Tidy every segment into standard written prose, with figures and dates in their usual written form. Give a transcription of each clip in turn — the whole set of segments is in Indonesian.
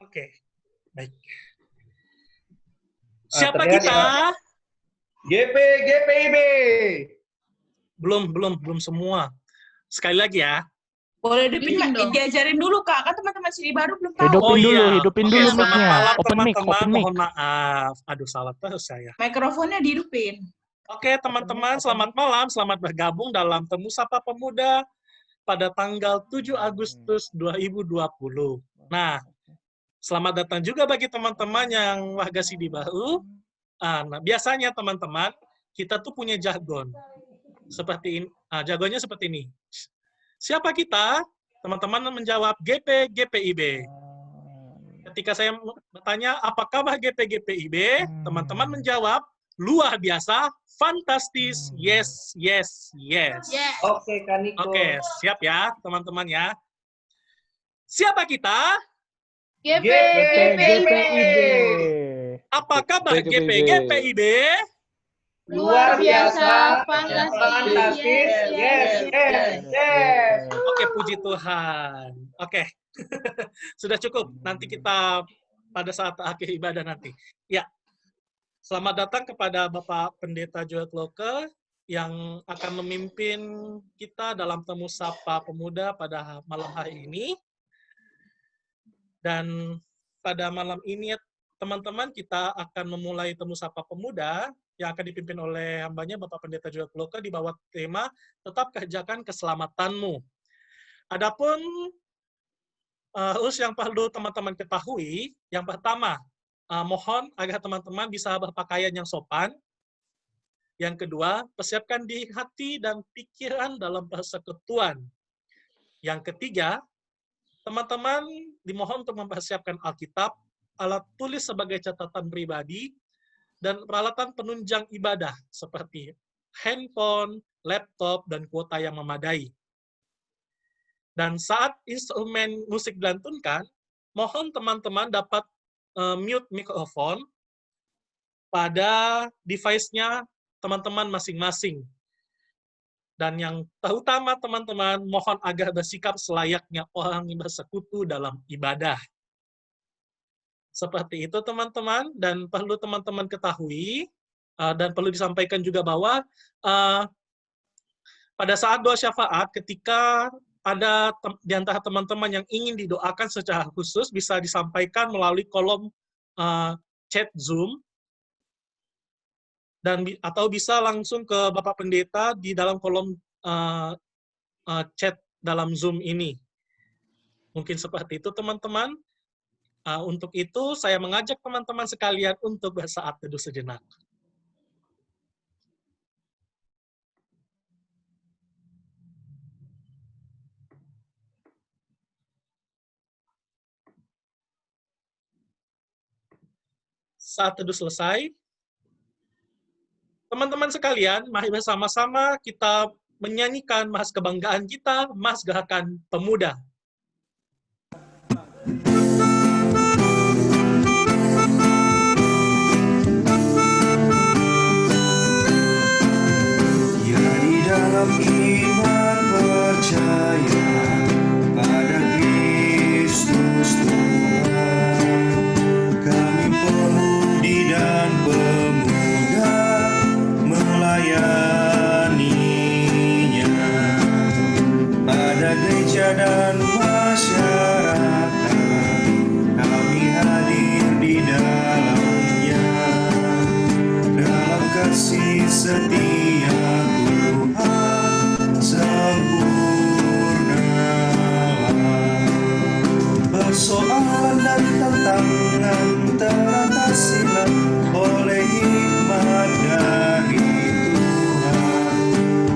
Oke, baik. Siapa terlihat kita? ya. GPIB. Belum semua. Sekali lagi ya. Boleh diajarin dulu Kak, kan teman-teman sini baru belum tahu. Hidupin dulu Selamat mic-nya. malam Open mic, teman-teman, open mic. mohon maaf. Aduh, salah terus saya. Mikrofonnya dihidupin. Oke, teman-teman, selamat malam. Selamat bergabung dalam Temu Sapa Pemuda pada tanggal 7 Agustus 2020. Nah, selamat datang juga bagi teman-teman yang warga Sidi Baru. Nah, biasanya teman-teman, kita tuh punya jargon. Seperti ini, jargonnya seperti ini. Siapa kita? Teman-teman menjawab GPIB. Ketika saya bertanya, apa kabar GPIB? Teman-teman menjawab, luar biasa, fantastis, yes. Oke, Kaniko. Oke, siap ya, teman-teman ya. Siapa kita? GPIB. Apa kabar GPIB? Luar biasa, fantastis, yes. Oke, puji Tuhan. Oke, sudah cukup. Nanti kita pada saat akhir ibadah nanti. Ya, selamat datang kepada Bapak Pendeta Joel Kloke yang akan memimpin kita dalam Temu Sapa Pemuda pada malam hari ini. Dan pada malam ini, teman-teman, kita akan memulai Temu Sapa Pemuda yang akan dipimpin oleh hambanya Bapak Pendeta Joel Kloke di bawah tema Tetap Kerjakan Keselamatanmu. Adapun yang perlu teman-teman ketahui, yang pertama, mohon agar teman-teman bisa berpakaian yang sopan. Yang kedua, persiapkan di hati dan pikiran dalam persekutuan. Yang ketiga, teman-teman dimohon untuk mempersiapkan Alkitab, alat tulis sebagai catatan pribadi, dan peralatan penunjang ibadah seperti handphone, laptop, dan kuota yang memadai. Dan saat instrumen musik dilantunkan, mohon teman-teman dapat mute mikrofon pada device-nya teman-teman masing-masing. Dan yang terutama teman-teman, mohon agar bersikap selayaknya orang yang bersekutu dalam ibadah. Seperti itu teman-teman, dan perlu teman-teman ketahui, dan perlu disampaikan juga bahwa pada saat doa syafaat, ketika ada di antara teman-teman yang ingin didoakan secara khusus, bisa disampaikan melalui kolom chat Zoom, dan atau bisa langsung ke Bapak Pendeta di dalam kolom chat dalam Zoom ini. Mungkin seperti itu teman-teman. Untuk itu, saya mengajak teman-teman sekalian untuk bersaat teduh sejenak. Saat teduh selesai, teman-teman sekalian, mari bersama-sama kita menyanyikan Mas Kebanggaan kita, Mas Gerakan Pemuda. Dalam iman percaya pada Kristus Tuhan, kami pemudi dan pemuda melayaninya. Pada gereja dan masyarakat, kami hadir di dalamnya. Dalam kasih setia persoalan dan tantangan teratasilah oleh hikmat dari Tuhan.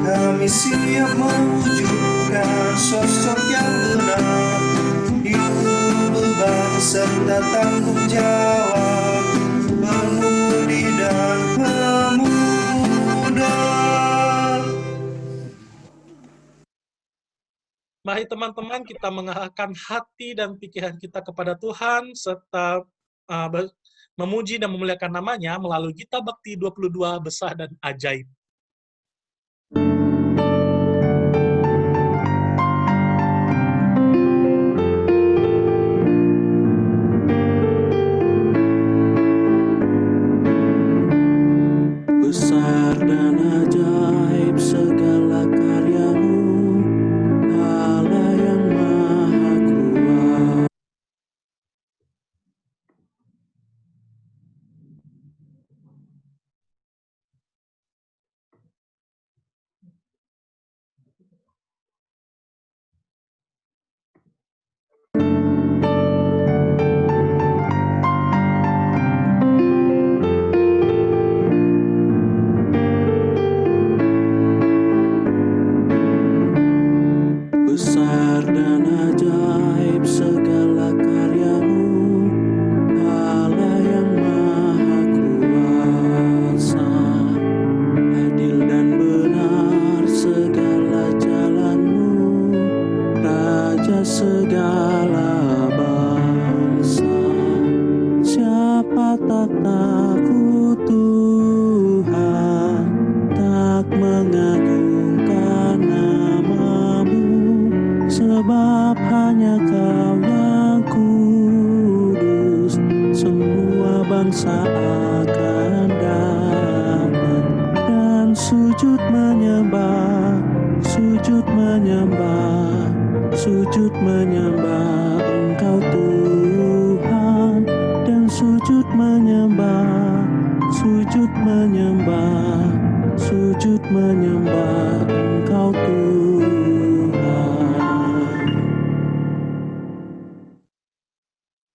Kami siap mewujudkan sosok yang benar, hidup beban serta tanggung jawab, pemudi dan pemuda. Mari teman-teman kita mengarahkan hati dan pikiran kita kepada Tuhan, serta memuji dan memuliakan namanya melalui Gita Bakti 22 Besar dan Ajaib.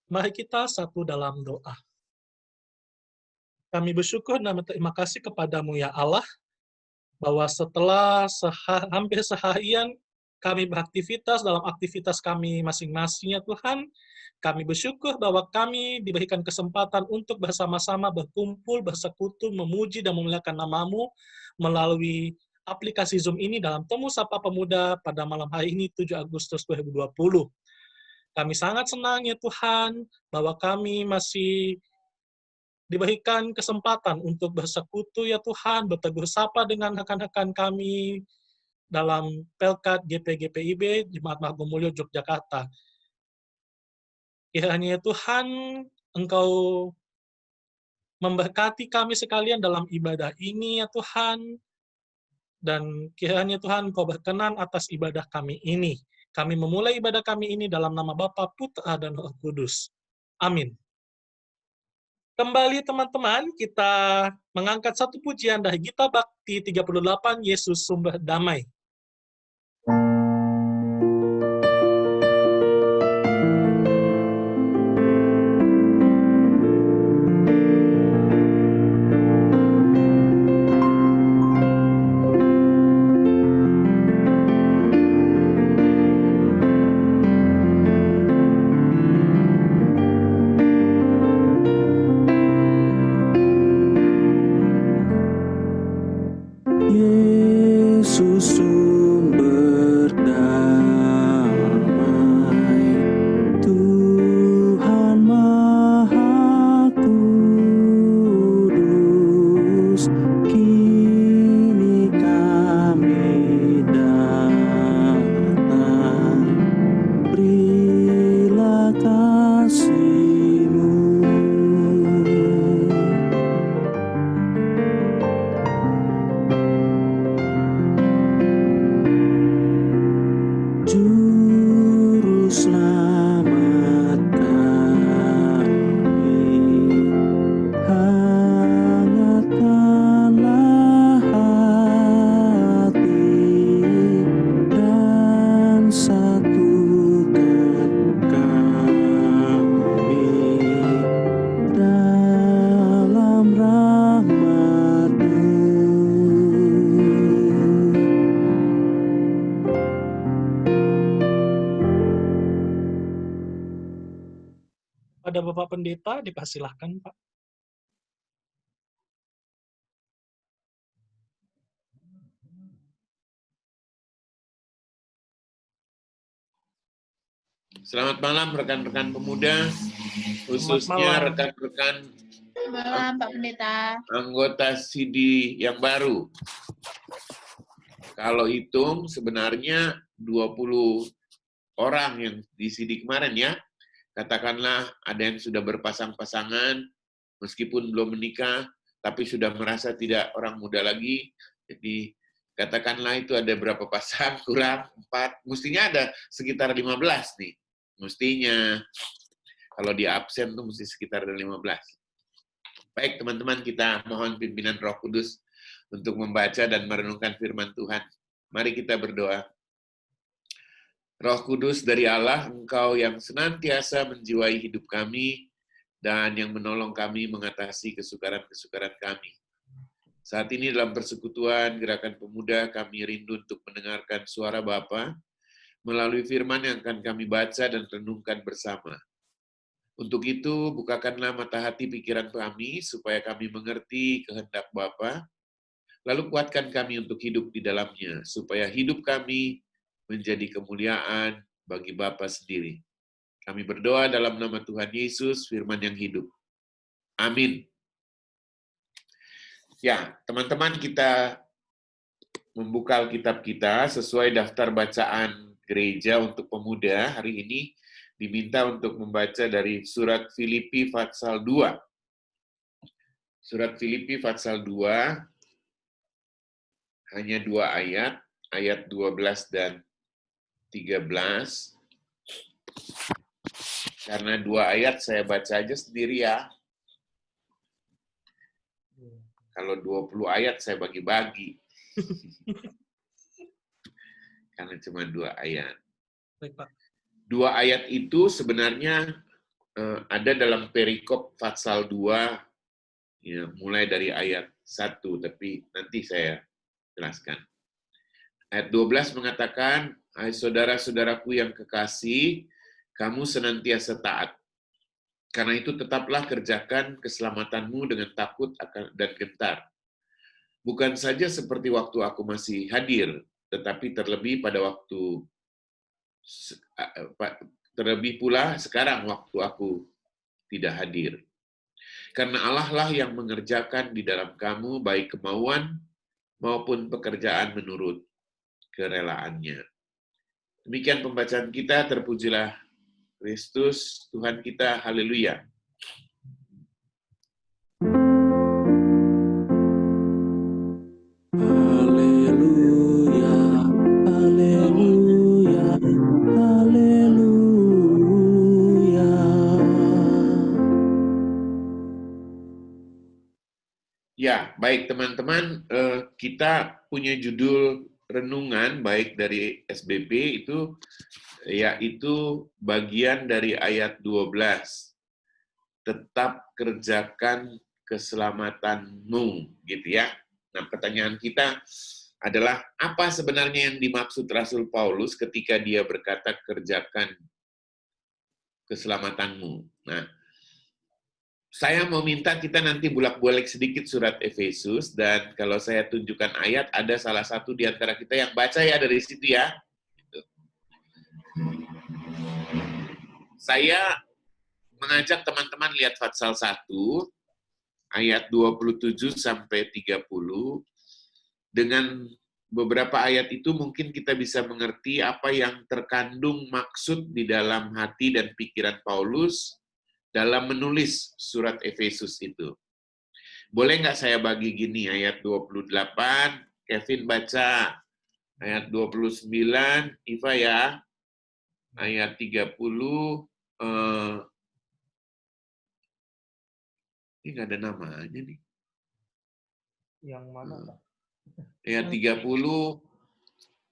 Mari kita satu dalam doa. Kami bersyukur dan berterima kasih kepadamu ya Allah, bahwa setelah hampir seharian kami beraktivitas dalam aktivitas kami masing-masing ya Tuhan, kami bersyukur bahwa kami diberikan kesempatan untuk bersama-sama berkumpul, bersekutu, memuji dan memuliakan nama-Mu melalui aplikasi Zoom ini dalam Temu Sapa Pemuda pada malam hari ini 7 Agustus 2020. Kami sangat senang ya Tuhan, bahwa kami masih diberikan kesempatan untuk bersekutu ya Tuhan, bertegur sapa dengan rekan-rekan kami dalam Pelkat GP-GPIB Jemaat Margomulyo Yogyakarta. Kiranya ya Tuhan, Engkau memberkati kami sekalian dalam ibadah ini ya Tuhan, dan kiranya Tuhan Engkau berkenan atas ibadah kami ini. Kami memulai ibadah kami ini dalam nama Bapa, Putra, dan Roh Kudus. Amin. Kembali teman-teman, kita mengangkat satu pujian dari Gita Bakti 38, Yesus Sumber Damai. Yesus sumber damai, Tuhan Maha Kudus, kini kami datang, berilah kasih-Mu. Juru selamat kami, hangatkanlah hati dan satukan kami dalam rahmat-Mu. Pada Bapak Pendeta, dipersilahkan Pak. Selamat malam rekan-rekan pemuda, khususnya malam. rekan-rekan Malam Pak Pendeta. anggota CD yang baru. Kalau hitung sebenarnya 20 orang yang di CD kemarin ya. Katakanlah ada yang sudah berpasang-pasangan, meskipun belum menikah, tapi sudah merasa tidak orang muda lagi. Jadi katakanlah itu ada berapa pasang, kurang 4. Mestinya ada sekitar 15 nih. Mestinya. Kalau di absen tuh mesti sekitar ada 15. Baik teman-teman, kita mohon pimpinan Roh Kudus untuk membaca dan merenungkan firman Tuhan. Mari kita berdoa. Roh Kudus dari Allah, Engkau yang senantiasa menjiwai hidup kami dan yang menolong kami mengatasi kesukaran-kesukaran kami. Saat ini dalam persekutuan Gerakan Pemuda, kami rindu untuk mendengarkan suara Bapa melalui firman yang akan kami baca dan renungkan bersama. Untuk itu, bukakanlah mata hati pikiran kami supaya kami mengerti kehendak Bapa, lalu kuatkan kami untuk hidup di dalamnya, supaya hidup kami menjadi kemuliaan bagi Bapa sendiri. Kami berdoa dalam nama Tuhan Yesus, firman yang hidup. Amin. Ya, teman-teman, kita membuka Alkitab kita sesuai daftar bacaan gereja untuk pemuda. Hari ini diminta untuk membaca dari surat Filipi pasal 2. Surat Filipi pasal 2, hanya 2 ayat, ayat 12 dan 13. Karena 2 ayat saya baca aja sendiri ya. Kalau 20 ayat saya bagi-bagi. Karena cuma 2 ayat. Baik, Pak. 2 ayat itu sebenarnya ada dalam perikop pasal 2, ya, mulai dari ayat 1, tapi nanti saya jelaskan. Ayat 12 mengatakan, "Hai saudara-saudaraku yang kekasih, kamu senantiasa taat. Karena itu tetaplah kerjakan keselamatanmu dengan takut dan gentar. Bukan saja seperti waktu aku masih hadir, tetapi terlebih pula sekarang waktu aku tidak hadir. Karena Allah lah yang mengerjakan di dalam kamu baik kemauan maupun pekerjaan menurut kerelaannya." Demikian pembacaan kita, terpujilah Kristus, Tuhan kita, haleluya. Haleluya, haleluya, haleluya. Ya, baik teman-teman, kita punya judul renungan baik dari SBB itu yaitu bagian dari ayat 12. Tetap kerjakan keselamatanmu, gitu ya. Nah, pertanyaan kita adalah apa sebenarnya yang dimaksud Rasul Paulus ketika dia berkata kerjakan keselamatanmu. Nah, saya mau minta kita nanti bolak-balik sedikit surat Efesus, dan kalau saya tunjukkan ayat, ada salah satu di antara kita yang baca ya dari situ ya. Saya mengajak teman-teman lihat Fatsal 1, ayat 27 sampai 30. Dengan beberapa ayat itu mungkin kita bisa mengerti apa yang terkandung maksud di dalam hati dan pikiran Paulus dalam menulis surat Efesus itu. Boleh nggak saya bagi gini, ayat 28, Kevin baca, ayat 29, Iva ya, ayat 30, ini nggak ada namanya nih. Yang mana, Pak? Ayat 30,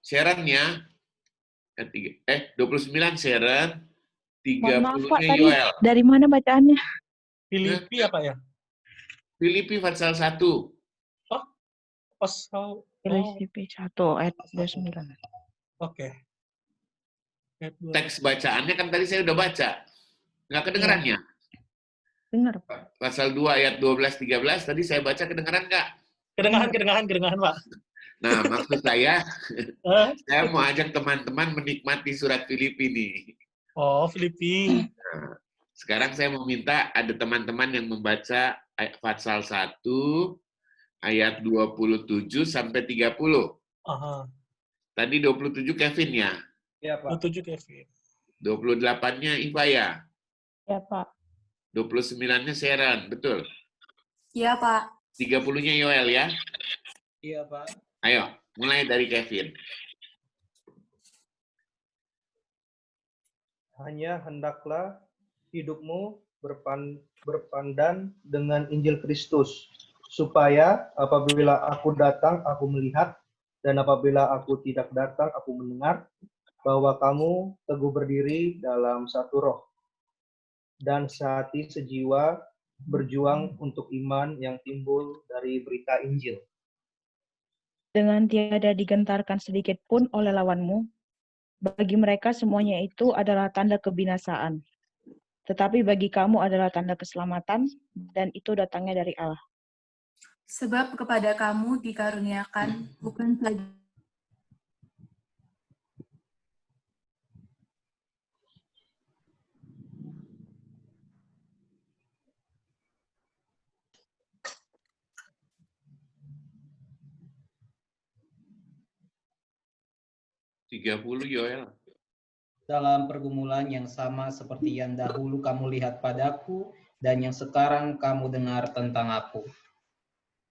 Sharon ya. 29 Sharon, 30-nya Yoel. Dari mana bacaannya? Filipi apa ya? Filipi Fatsal 1. Pasal. Filipi 1 ayat 29. Oke. Ayat 2. Teks bacaannya kan tadi saya udah baca. Nggak kedengeran ya? Dengar, Pasal 2 ayat 12-13 tadi saya baca, kedengeran nggak? Kedengaran, Pak. Nah, maksud saya mau ajak teman-teman menikmati surat Filipi nih. Oh, Filipi. Nah, sekarang saya mau minta ada teman-teman yang membaca Fatsal 1 ayat 27 sampai 30. Aha. Tadi 27 Kevin ya? Iya, Pak. 27 Kevin. 28-nya Iva ya? ya Pak. 29-nya Sharon, betul? Iya, Pak. 30-nya Yoel ya? Iya, Pak. Ayo, mulai dari Kevin. Hanya hendaklah hidupmu berpandan dengan Injil Kristus, supaya apabila aku datang, aku melihat, dan apabila aku tidak datang, aku mendengar, bahwa kamu teguh berdiri dalam satu roh, dan sehati sejiwa berjuang untuk iman yang timbul dari berita Injil. Dengan tiada digentarkan sedikit pun oleh lawanmu, bagi mereka semuanya itu adalah tanda kebinasaan. Tetapi bagi kamu adalah tanda keselamatan, dan itu datangnya dari Allah. Sebab kepada kamu dikaruniakan bukan saja Yoel. Dalam pergumulan yang sama seperti yang dahulu kamu lihat padaku dan yang sekarang kamu dengar tentang aku.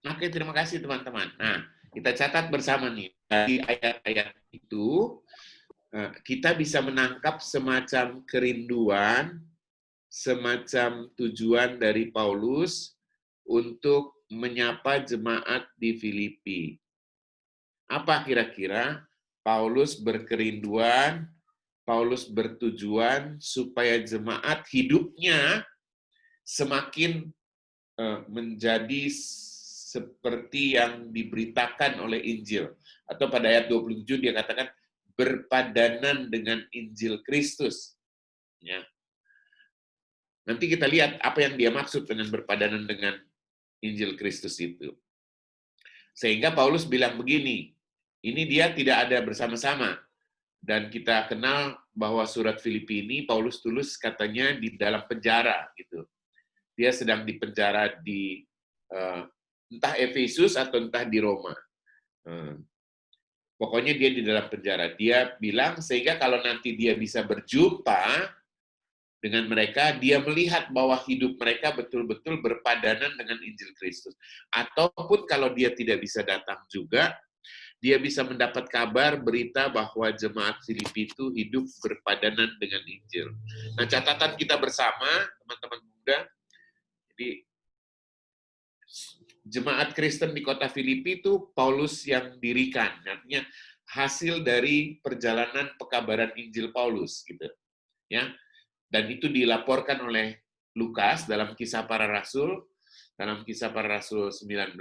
Oke, terima kasih teman-teman. Nah, kita catat bersama nih. Dari ayat-ayat itu, kita bisa menangkap semacam kerinduan, semacam tujuan dari Paulus untuk menyapa jemaat di Filipi. Apa kira-kira? Paulus berkerinduan Paulus bertujuan supaya jemaat hidupnya semakin menjadi seperti yang diberitakan oleh Injil. Atau pada ayat 27 dia katakan berpadanan dengan Injil Kristus. Ya. Nanti kita lihat apa yang dia maksud dengan berpadanan dengan Injil Kristus itu. Sehingga Paulus bilang begini, ini dia tidak ada bersama-sama. Dan kita kenal bahwa surat Filipi ini Paulus tulis katanya di dalam penjara gitu. Dia sedang dipenjara di entah Efesus atau entah di Roma. Pokoknya dia di dalam penjara. Dia bilang sehingga kalau nanti dia bisa berjumpa dengan mereka, dia melihat bahwa hidup mereka betul-betul berpadanan dengan Injil Kristus. Ataupun kalau dia tidak bisa datang juga, dia bisa mendapat kabar berita bahwa jemaat Filipi itu hidup berpadanan dengan Injil. Nah, catatan kita bersama, teman-teman muda, jadi jemaat Kristen di kota Filipi itu Paulus yang dirikan, artinya hasil dari perjalanan pekabaran Injil Paulus, gitu, ya. Dan itu dilaporkan oleh Lukas dalam Kisah Para Rasul, dalam Kisah Para Rasul 19.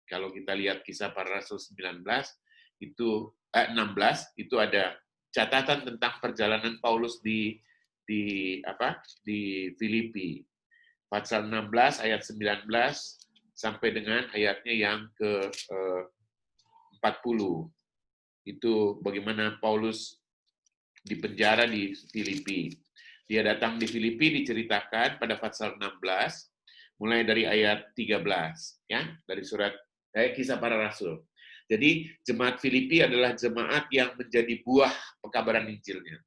Kalau kita lihat Kisah Para Rasul 19 itu 16 itu ada catatan tentang perjalanan Paulus di Filipi. Pasal 16 ayat 19 sampai dengan ayatnya yang ke 40. Itu bagaimana Paulus dipenjara di Filipi. Dia datang di Filipi diceritakan pada pasal 16 mulai dari ayat 13 ya, dari surat Kisah Para Rasul. Jadi jemaat Filipi adalah jemaat yang menjadi buah pekabaran Injilnya.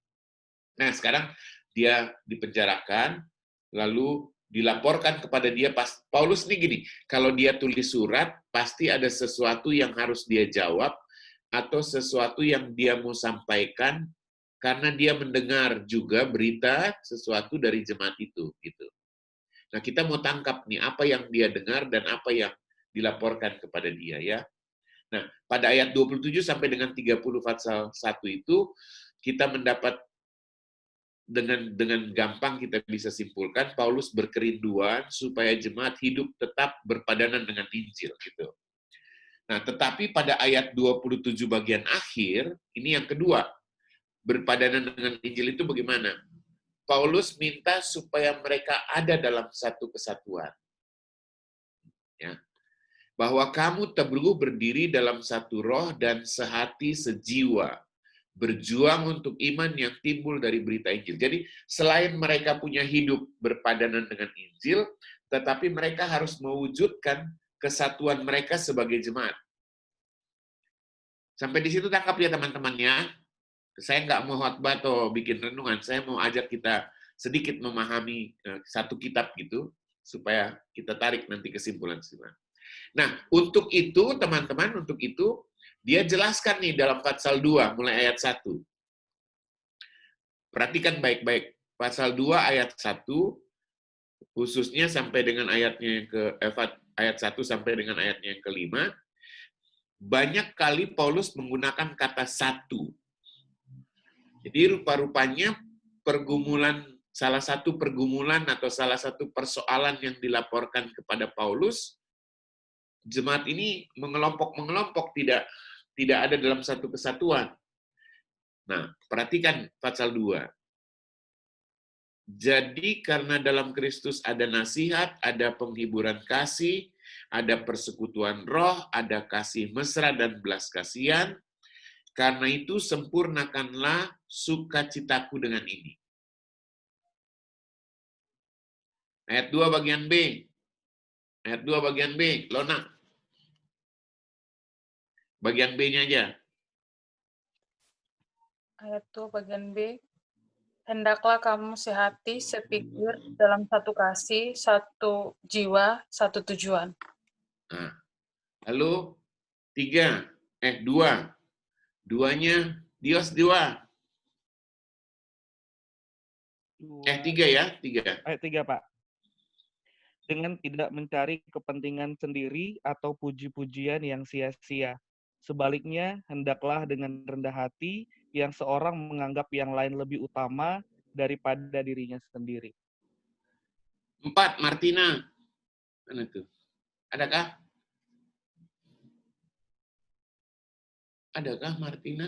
Nah, sekarang dia dipenjarakan lalu dilaporkan kepada dia. Paulus ini gini, kalau dia tulis surat pasti ada sesuatu yang harus dia jawab atau sesuatu yang dia mau sampaikan karena dia mendengar juga berita sesuatu dari jemaat itu gitu. Nah, kita mau tangkap nih apa yang dia dengar dan apa yang dilaporkan kepada dia ya. Nah, pada ayat 27 sampai dengan 30 pasal 1 itu kita mendapat dengan gampang kita bisa simpulkan Paulus berkerinduan supaya jemaat hidup tetap berpadanan dengan Injil gitu. Nah, tetapi pada ayat 27 bagian akhir, ini yang kedua. Berpadanan dengan Injil itu bagaimana? Paulus minta supaya mereka ada dalam satu kesatuan. Ya. Bahwa kamu teguh berdiri dalam satu roh dan sehati sejiwa. Berjuang untuk iman yang timbul dari berita Injil. Jadi selain mereka punya hidup berpadanan dengan Injil, tetapi mereka harus mewujudkan kesatuan mereka sebagai jemaat. Sampai di situ tangkap ya teman-teman ya. Saya nggak mau khotbah atau bikin renungan, saya mau ajak kita sedikit memahami satu kitab gitu, supaya kita tarik nanti kesimpulan-kesimpulan. Nah, untuk itu teman-teman, untuk itu dia jelaskan nih dalam pasal 2 mulai ayat 1. Perhatikan baik-baik. Pasal 2 ayat 1 khususnya sampai dengan ayatnya yang ayat 1 sampai dengan ayatnya yang ke-5. Banyak kali Paulus menggunakan kata satu. Jadi rupa-rupanya salah satu pergumulan atau salah satu persoalan yang dilaporkan kepada Paulus, jemaat ini mengelompok-mengelompok, tidak ada dalam satu kesatuan. Nah, perhatikan pasal 2. Jadi karena dalam Kristus ada nasihat, ada penghiburan kasih, ada persekutuan roh, ada kasih mesra dan belas kasihan, karena itu sempurnakanlah sukacitaku dengan ini. Ayat 2 bagian B. Ayat 2 bagian B, Lona. Bagian B-nya aja. Ayat 2 bagian B. Hendaklah kamu sehati, sepikir, dalam satu kasih, satu jiwa, satu tujuan. Nah, lalu 2. Duanya, Dios 2. 3 ya, 3. Ayat 3, Pak. Dengan tidak mencari kepentingan sendiri atau puji-pujian yang sia-sia. Sebaliknya, hendaklah dengan rendah hati yang seorang menganggap yang lain lebih utama daripada dirinya sendiri. 4, Martina. Mana tuh? Adakah? Adakah Martina?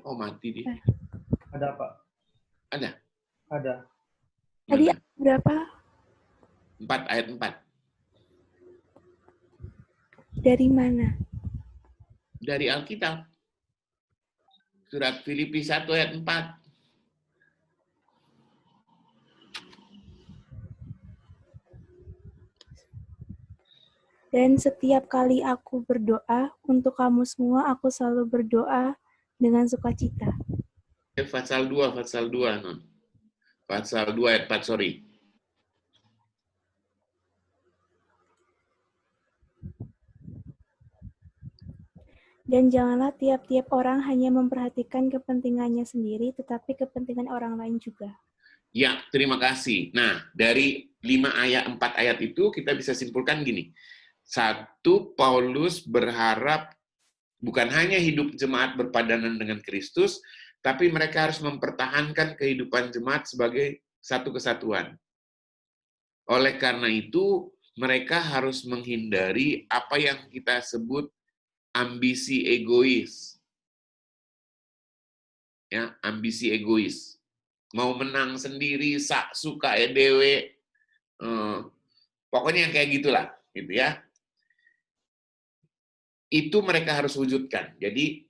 Oh, mati dia. Ada, Pak. Ada? Ada. Tadi Mana? berapa? 4, ayat 4. Dari mana? Dari Alkitab. Surat Filipi 1 ayat 4. Dan setiap kali aku berdoa untuk kamu semua, aku selalu berdoa dengan sukacita. Pasal 2, non. Pasal 2 ayat 4, sorry. Dan janganlah tiap-tiap orang hanya memperhatikan kepentingannya sendiri, tetapi kepentingan orang lain juga. Ya, terima kasih. Nah, dari 4 ayat itu kita bisa simpulkan gini. 1, Paulus berharap bukan hanya hidup jemaat berpadanan dengan Kristus, tapi mereka harus mempertahankan kehidupan jemaat sebagai satu kesatuan. Oleh karena itu, mereka harus menghindari apa yang kita sebut ambisi egois. Ya, ambisi egois. Mau menang sendiri, sak suka edewe, pokoknya yang kayak gitulah, gitu ya. Itu mereka harus wujudkan. Jadi,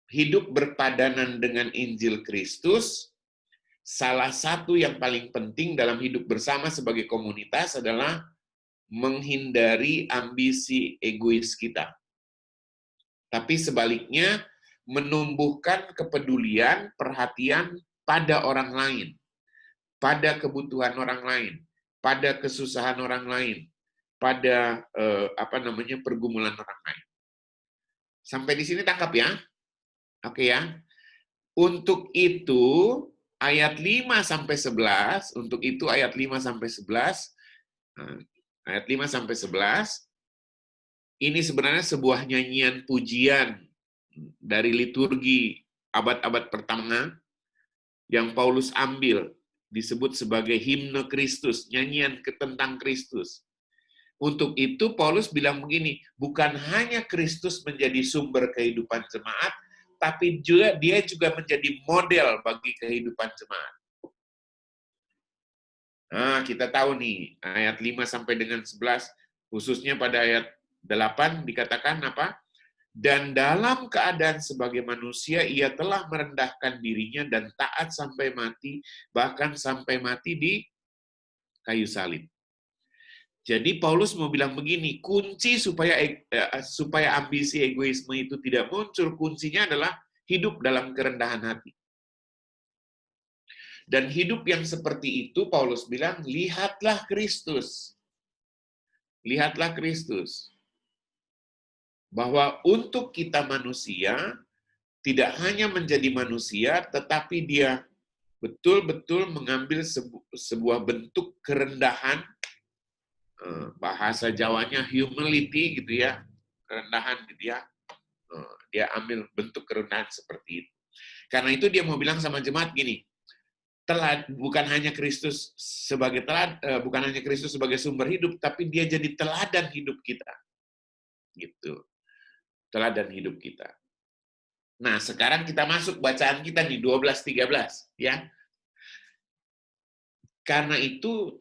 hidup berpadanan dengan Injil Kristus, salah satu yang paling penting dalam hidup bersama sebagai komunitas adalah menghindari ambisi egois kita. Tapi sebaliknya, menumbuhkan kepedulian, perhatian pada orang lain, pada kebutuhan orang lain, pada kesusahan orang lain, pada pergumulan orang lain. Sampai di sini tangkap ya? Oke ya. Untuk itu ayat 5 sampai 11, untuk itu ayat 5 sampai 11, ayat 5 sampai 11 ini sebenarnya sebuah nyanyian pujian dari liturgi abad-abad pertama yang Paulus ambil, disebut sebagai himne Kristus, nyanyian tentang Kristus. Untuk itu Paulus bilang begini, bukan hanya Kristus menjadi sumber kehidupan jemaat, tapi juga dia juga menjadi model bagi kehidupan jemaat. Nah, kita tahu nih, ayat 5 sampai dengan 11, khususnya pada ayat 8 dikatakan apa? Dan dalam keadaan sebagai manusia, ia telah merendahkan dirinya dan taat sampai mati, bahkan sampai mati di kayu salib. Jadi Paulus mau bilang begini, kunci supaya ambisi egoisme itu tidak muncul, kuncinya adalah hidup dalam kerendahan hati. Dan hidup yang seperti itu, Paulus bilang, lihatlah Kristus. Lihatlah Kristus. Bahwa untuk kita manusia, tidak hanya menjadi manusia, tetapi dia betul-betul mengambil sebuah bentuk kerendahan, bahasa Jawanya humility gitu ya, kerendahan gitu ya. Dia ambil bentuk kerendahan seperti itu. Karena itu dia mau bilang sama jemaat gini, bukan hanya Kristus sebagai bukan hanya Kristus sebagai sumber hidup, tapi dia jadi teladan hidup kita. Gitu. Teladan hidup kita. Nah, sekarang kita masuk bacaan kita nih 12-13 ya. Karena itu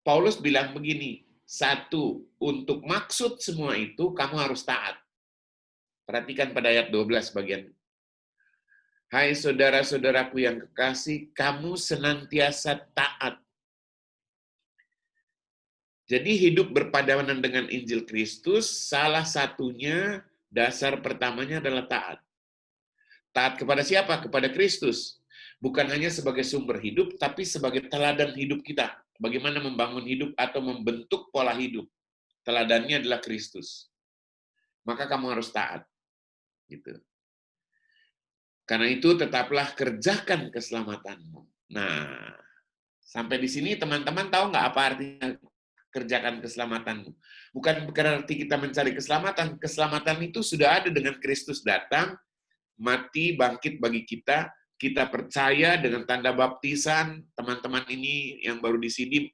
Paulus bilang begini, 1, untuk maksud semua itu kamu harus taat. Perhatikan pada ayat 12 bagian. Hai saudara-saudaraku yang kekasih, kamu senantiasa taat. Jadi hidup berpadanan dengan Injil Kristus, salah satunya, dasar pertamanya adalah taat. Taat kepada siapa? Kepada Kristus. Bukan hanya sebagai sumber hidup, tapi sebagai teladan hidup kita. Bagaimana membangun hidup atau membentuk pola hidup. Teladannya adalah Kristus. Maka kamu harus taat. Gitu. Karena itu tetaplah kerjakan keselamatanmu. Nah, sampai di sini teman-teman tahu nggak apa artinya kerjakan keselamatanmu? Bukan berarti kita mencari keselamatan. Keselamatan itu sudah ada dengan Kristus datang, mati, bangkit bagi kita. Kita percaya dengan tanda baptisan, teman-teman ini yang baru di sini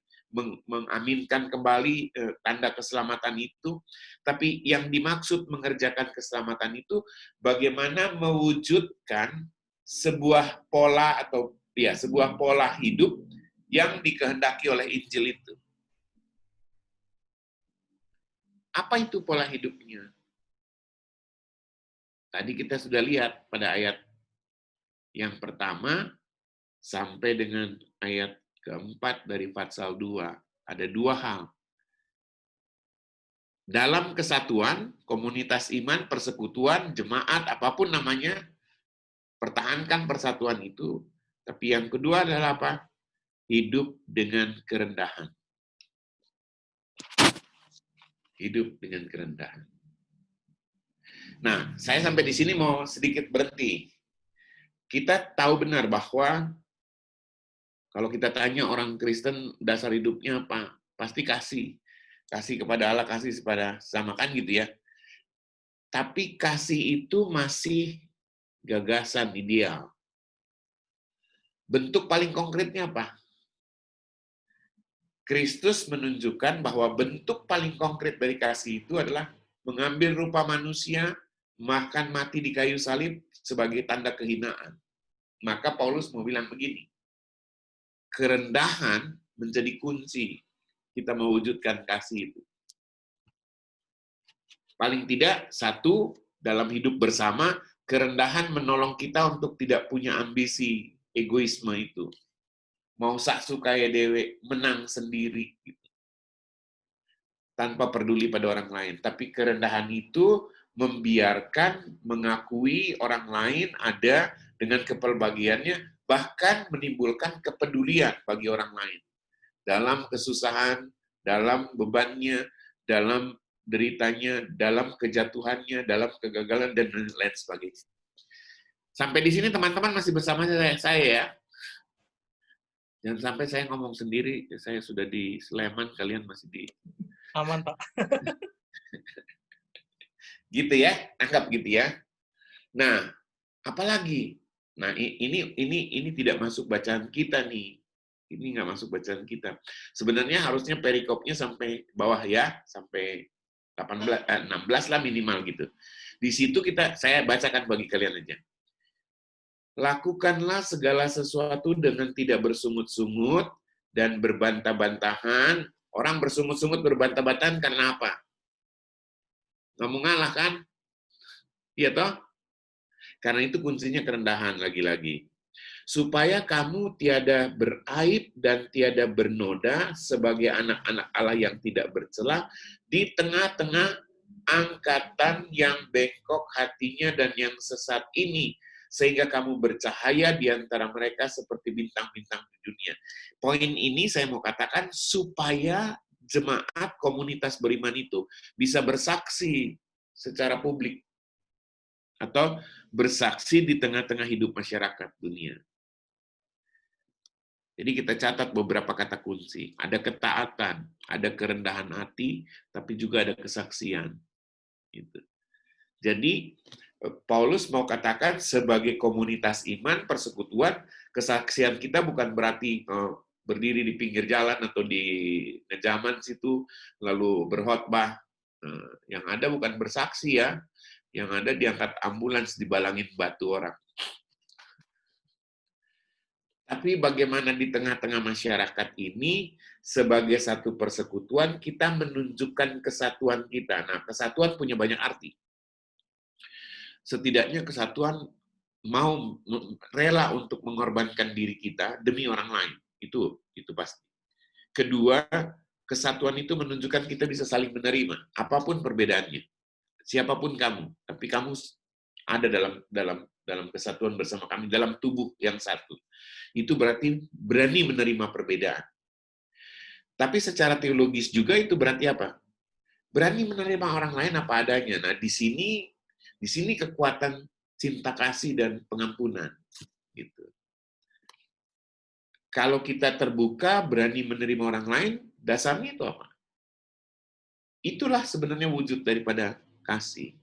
mengaminkan kembali tanda keselamatan itu. Tapi yang dimaksud mengerjakan keselamatan itu, bagaimana mewujudkan sebuah pola atau sebuah pola hidup yang dikehendaki oleh Injil itu. Apa itu pola hidupnya? Tadi kita sudah lihat pada ayat yang pertama sampai dengan ayat keempat dari Fatsal 2. Ada dua hal. Dalam kesatuan, komunitas iman, persekutuan, jemaat, apapun namanya, pertahankan persatuan itu. Tapi yang kedua adalah apa? Hidup dengan kerendahan. Hidup dengan kerendahan. Nah, saya sampai di sini mau sedikit berhenti. Kita tahu benar bahwa kalau kita tanya orang Kristen dasar hidupnya apa? Pasti kasih. Kasih kepada Allah, kasih kepada sama kan gitu ya. Tapi kasih itu masih gagasan ideal. Bentuk paling konkretnya apa? Kristus menunjukkan bahwa bentuk paling konkret dari kasih itu adalah mengambil rupa manusia, bahkan mati di kayu salib sebagai tanda kehinaan. Maka Paulus mau bilang begini, kerendahan menjadi kunci kita mewujudkan kasih itu. Paling tidak, satu, dalam hidup bersama, kerendahan menolong kita untuk tidak punya ambisi, egoisme itu. Mau sak sukaya dewe, menang sendiri. Gitu. Tanpa peduli pada orang lain. Tapi kerendahan itu membiarkan, mengakui orang lain ada dengan kepelbagiannya, bahkan menimbulkan kepedulian bagi orang lain. Dalam kesusahan, dalam bebannya, dalam deritanya, dalam kejatuhannya, dalam kegagalan, dan lain sebagainya. Sampai di sini teman-teman masih bersama saya ya. Jangan sampai saya ngomong sendiri, saya sudah di Sleman, kalian masih di... Aman, Pak. Gitu ya, anggap gitu ya. Nah, apalagi? Nah, ini tidak masuk bacaan kita nih. Ini nggak masuk bacaan kita. Sebenarnya harusnya perikopnya sampai bawah ya, sampai 16 lah minimal gitu. Di situ saya bacakan bagi kalian aja. Lakukanlah segala sesuatu dengan tidak bersungut-sungut dan berbantah-bantahan. Orang bersungut-sungut berbantah-bantahan karena apa? Nggak mau ngalah kan? Iya toh? Karena itu kuncinya kerendahan lagi-lagi. Supaya kamu tiada beraib dan tiada bernoda sebagai anak-anak Allah yang tidak bercela di tengah-tengah angkatan yang bengkok hatinya dan yang sesat ini, sehingga kamu bercahaya di antara mereka seperti bintang-bintang di dunia. Poin ini saya mau katakan supaya jemaat komunitas beriman itu bisa bersaksi secara publik atau bersaksi di tengah-tengah hidup masyarakat dunia. Jadi kita catat beberapa kata kunci. Ada ketaatan, ada kerendahan hati, tapi juga ada kesaksian. Gitu. Jadi Paulus mau katakan sebagai komunitas iman, persekutuan, kesaksian kita bukan berarti berdiri di pinggir jalan atau di ngejaman situ, lalu berkhotbah. Yang ada bukan bersaksi ya, yang ada diangkat ambulans, dibalangin batu orang. Tapi bagaimana di tengah-tengah masyarakat ini, sebagai satu persekutuan, kita menunjukkan kesatuan kita. Nah, kesatuan punya banyak arti. Setidaknya kesatuan mau rela untuk mengorbankan diri kita demi orang lain. Itu pasti. Kedua, kesatuan itu menunjukkan kita bisa saling menerima, apapun perbedaannya. Siapapun kamu, tapi kamu ada dalam kesatuan bersama kami, dalam tubuh yang satu. Itu berarti berani menerima perbedaan. Tapi secara teologis juga itu berarti apa? Berani menerima orang lain apa adanya. Nah, di sini kekuatan cinta kasih dan pengampunan. Gitu. Kalau kita terbuka, berani menerima orang lain, dasarnya itu apa? Itulah sebenarnya wujud daripada kasih.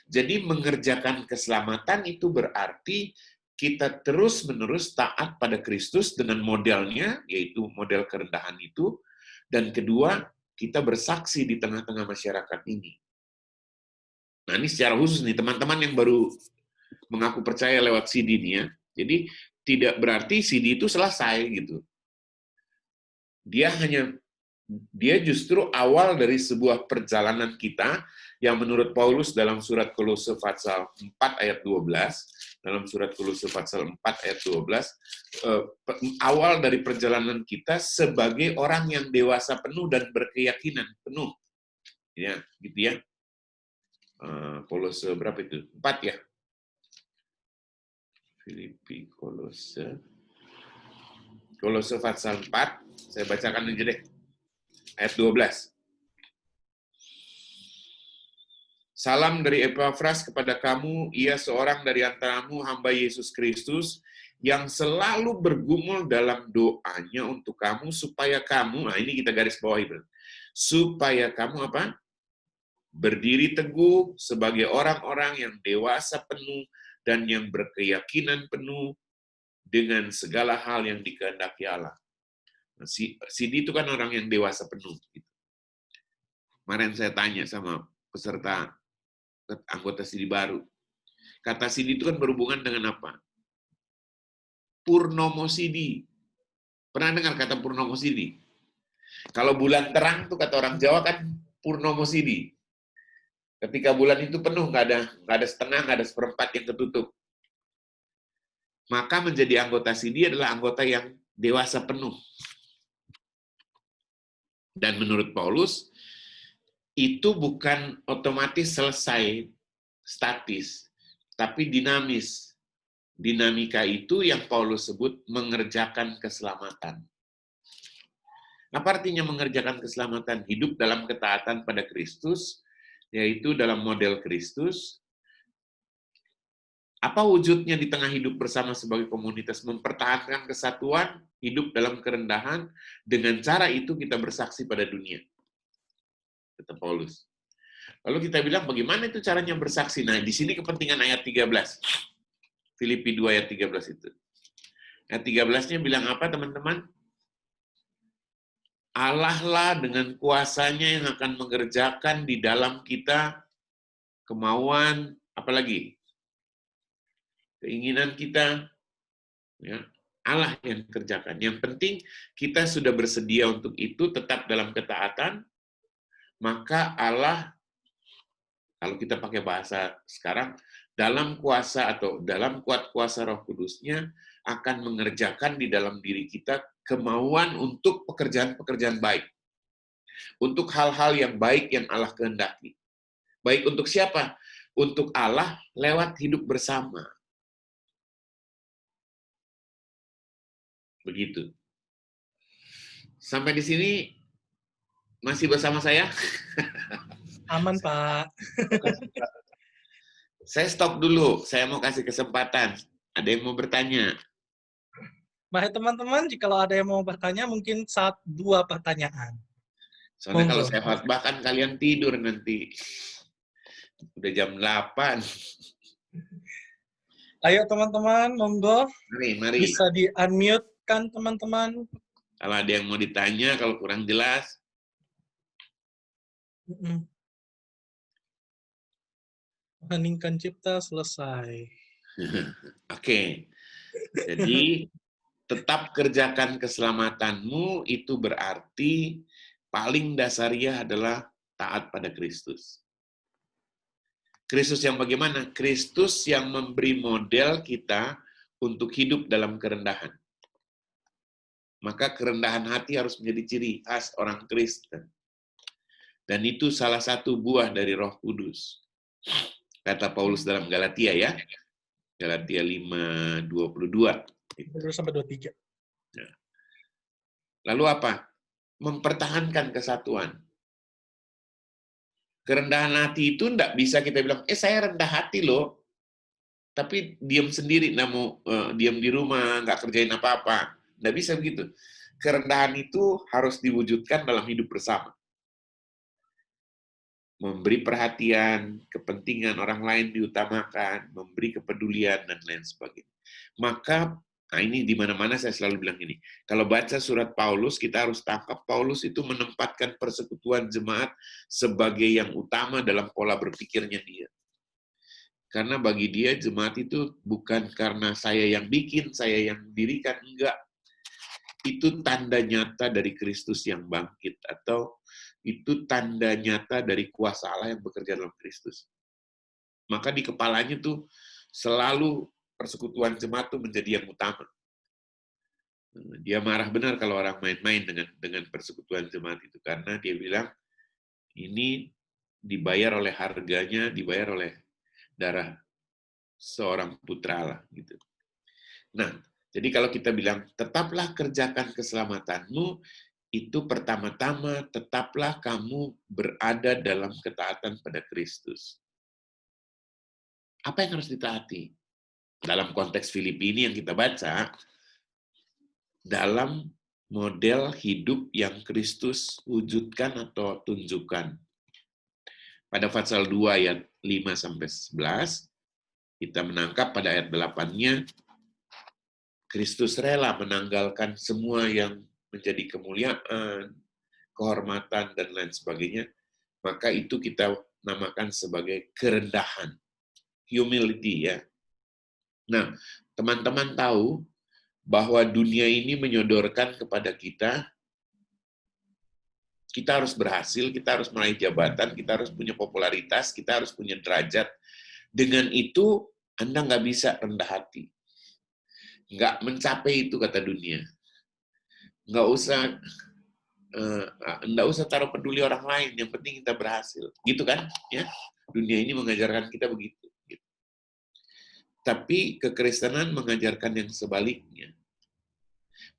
Jadi mengerjakan keselamatan itu berarti kita terus-menerus taat pada Kristus dengan modelnya, yaitu model kerendahan itu. Dan kedua, kita bersaksi di tengah-tengah masyarakat ini. Nah, ini secara khusus nih, teman-teman yang baru mengaku percaya lewat CD ini ya. Jadi, tidak berarti CD itu selesai gitu. Dia justru awal dari sebuah perjalanan kita yang menurut Paulus dalam surat Kolose pasal 4 ayat 12, dalam surat Kolose pasal 4 ayat 12, awal dari perjalanan kita sebagai orang yang dewasa penuh dan berkeyakinan penuh. Ya, gitu ya. Kolose berapa itu? 4 ya. Filipi, Kolose pasal 4, saya bacakan aja deh. Ayat 12. Salam dari Epafras kepada kamu, ia seorang dari antaramu, hamba Yesus Kristus, yang selalu bergumul dalam doanya untuk kamu, supaya kamu, nah ini kita garis bawahi, supaya kamu apa? Berdiri teguh sebagai orang-orang yang dewasa penuh dan yang berkeyakinan penuh dengan segala hal yang dikehendaki Allah. Sidi itu kan orang yang dewasa penuh. Kemarin saya tanya sama peserta anggota Sidi baru. Kata Sidi itu kan berhubungan dengan apa? Purnomo Sidi. Pernah dengar kata Purnomo Sidi? Kalau bulan terang tuh kata orang Jawa kan Purnomo Sidi. Ketika bulan itu penuh, nggak ada setengah, nggak ada seperempat yang ketutup. Maka menjadi anggota Sidi adalah anggota yang dewasa penuh. Dan menurut Paulus, itu bukan otomatis selesai, statis, tapi dinamis. Dinamika itu yang Paulus sebut mengerjakan keselamatan. Apa artinya mengerjakan keselamatan? Hidup dalam ketaatan pada Kristus, yaitu dalam model Kristus. Apa wujudnya di tengah hidup bersama sebagai komunitas? Mempertahankan kesatuan, hidup dalam kerendahan, dengan cara itu kita bersaksi pada dunia. Kata Paulus. Lalu kita bilang, bagaimana itu caranya bersaksi? Nah, di sini kepentingan ayat 13. Filipi 2 ayat 13 itu. Ayat 13-nya bilang apa, teman-teman? Allah lah dengan kuasanya yang akan mengerjakan di dalam kita kemauan, apalagi keinginan kita, ya, Allah yang kerjakan. Yang penting kita sudah bersedia untuk itu, tetap dalam ketaatan, maka Allah, kalau kita pakai bahasa sekarang, dalam kuasa atau dalam kuat kuasa Roh Kudusnya akan mengerjakan di dalam diri kita kemauan untuk pekerjaan-pekerjaan baik. Untuk hal-hal yang baik yang Allah kehendaki. Baik untuk siapa? Untuk Allah lewat hidup bersama. Begitu. Sampai di sini masih bersama saya? Aman, Pak. Saya stop dulu. Saya mau kasih kesempatan. Ada yang mau bertanya? Baik, teman-teman, jikalau ada yang mau bertanya, mungkin 1-2 pertanyaan. Soalnya kalau Monggo. saya khotbah kan kalian tidur nanti. Udah jam 8. Ayo, teman-teman, monggo. Mari. Bisa di-unmute kan, teman-teman? Kalau ada yang mau ditanya, kalau kurang jelas. Heningkan cipta, selesai. Oke. Jadi, tetap kerjakan keselamatanmu, itu berarti paling dasariah adalah taat pada Kristus. Kristus yang bagaimana? Kristus yang memberi model kita untuk hidup dalam kerendahan. Maka kerendahan hati harus menjadi ciri khas orang Kristen. Dan itu salah satu buah dari Roh Kudus. Kata Paulus dalam Galatia ya. Galatia 5:22. 22-23. Nah. Lalu apa? Mempertahankan kesatuan. Kerendahan hati itu enggak bisa kita bilang, saya rendah hati loh. Tapi diam sendiri, diam di rumah, nggak kerjain apa-apa. Nggak bisa begitu. Kerendahan itu harus diwujudkan dalam hidup bersama. memberi perhatian, kepentingan orang lain diutamakan, memberi kepedulian, dan lain sebagainya. Maka, nah ini di mana-mana saya selalu bilang ini, kalau baca surat Paulus, kita harus tangkap Paulus itu menempatkan persekutuan jemaat sebagai yang utama dalam pola berpikirnya dia. Karena bagi dia jemaat itu bukan karena saya yang bikin, saya yang dirikan, enggak. Itu tanda nyata dari Kristus yang bangkit, atau itu tanda nyata dari kuasa Allah yang bekerja dalam Kristus. Maka di kepalanya tuh selalu persekutuan jemaat itu menjadi yang utama. Dia marah benar kalau orang main-main dengan persekutuan jemaat itu, karena dia bilang ini dibayar oleh harganya, dibayar oleh darah seorang putra Allah gitu. Nah, jadi kalau kita bilang tetaplah kerjakan keselamatanmu, itu pertama-tama tetaplah kamu berada dalam ketaatan pada Kristus. Apa yang harus ditaati? Dalam konteks Filipi ini yang kita baca, dalam model hidup yang Kristus wujudkan atau tunjukkan. Pada pasal 2 ayat 5-11, kita menangkap pada ayat 8-nya, Kristus rela menanggalkan semua yang menjadi kemuliaan, kehormatan, dan lain sebagainya, maka itu kita namakan sebagai kerendahan, humility ya. Nah, teman-teman tahu bahwa dunia ini menyodorkan kepada kita harus berhasil, kita harus meraih jabatan, kita harus punya popularitas, kita harus punya derajat. Dengan itu, Anda nggak bisa rendah hati. Nggak mencapai itu, kata dunia. Nggak usah taruh peduli orang lain, yang penting kita berhasil. Gitu kan? Ya, dunia ini mengajarkan kita begitu. Tapi kekristenan mengajarkan yang sebaliknya.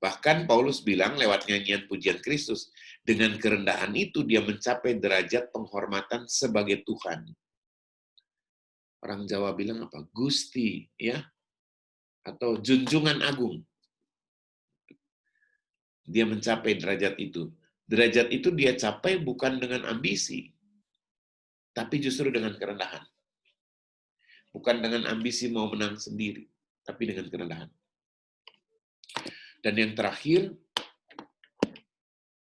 Bahkan Paulus bilang lewat nyanyian pujian Kristus, dengan kerendahan itu dia mencapai derajat penghormatan sebagai Tuhan. Orang Jawa bilang apa? Gusti, ya, atau junjungan agung. Dia mencapai derajat itu. Derajat itu dia capai bukan dengan ambisi, tapi justru dengan kerendahan. Bukan dengan ambisi mau menang sendiri, tapi dengan kerendahan. Dan yang terakhir,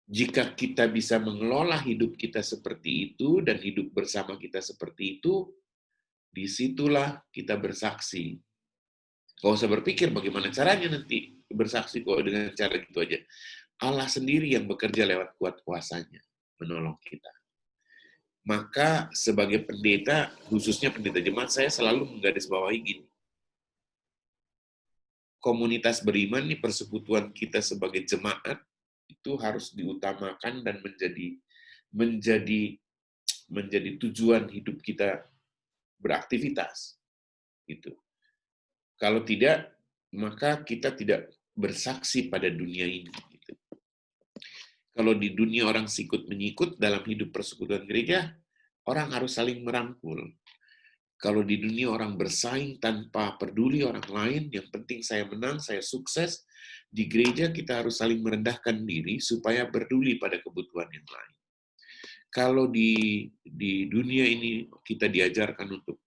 jika kita bisa mengelola hidup kita seperti itu, dan hidup bersama kita seperti itu, disitulah kita bersaksi. Gak usah berpikir bagaimana caranya nanti bersaksi kok dengan cara gitu aja. Allah sendiri yang bekerja lewat kuat kuasanya, menolong kita. Maka sebagai pendeta, khususnya pendeta jemaat, saya selalu menggarisbawahi gini. Komunitas beriman, nih, persekutuan kita sebagai jemaat, itu harus diutamakan dan menjadi tujuan hidup kita beraktivitas. Gitu. Kalau tidak, maka kita tidak bersaksi pada dunia ini. Gitu. Kalau di dunia orang sikut-menyikut dalam hidup persekutuan gereja, orang harus saling merangkul. Kalau di dunia orang bersaing tanpa peduli orang lain, yang penting saya menang, saya sukses, di gereja kita harus saling merendahkan diri supaya peduli pada kebutuhan yang lain. Kalau di dunia ini kita diajarkan untuk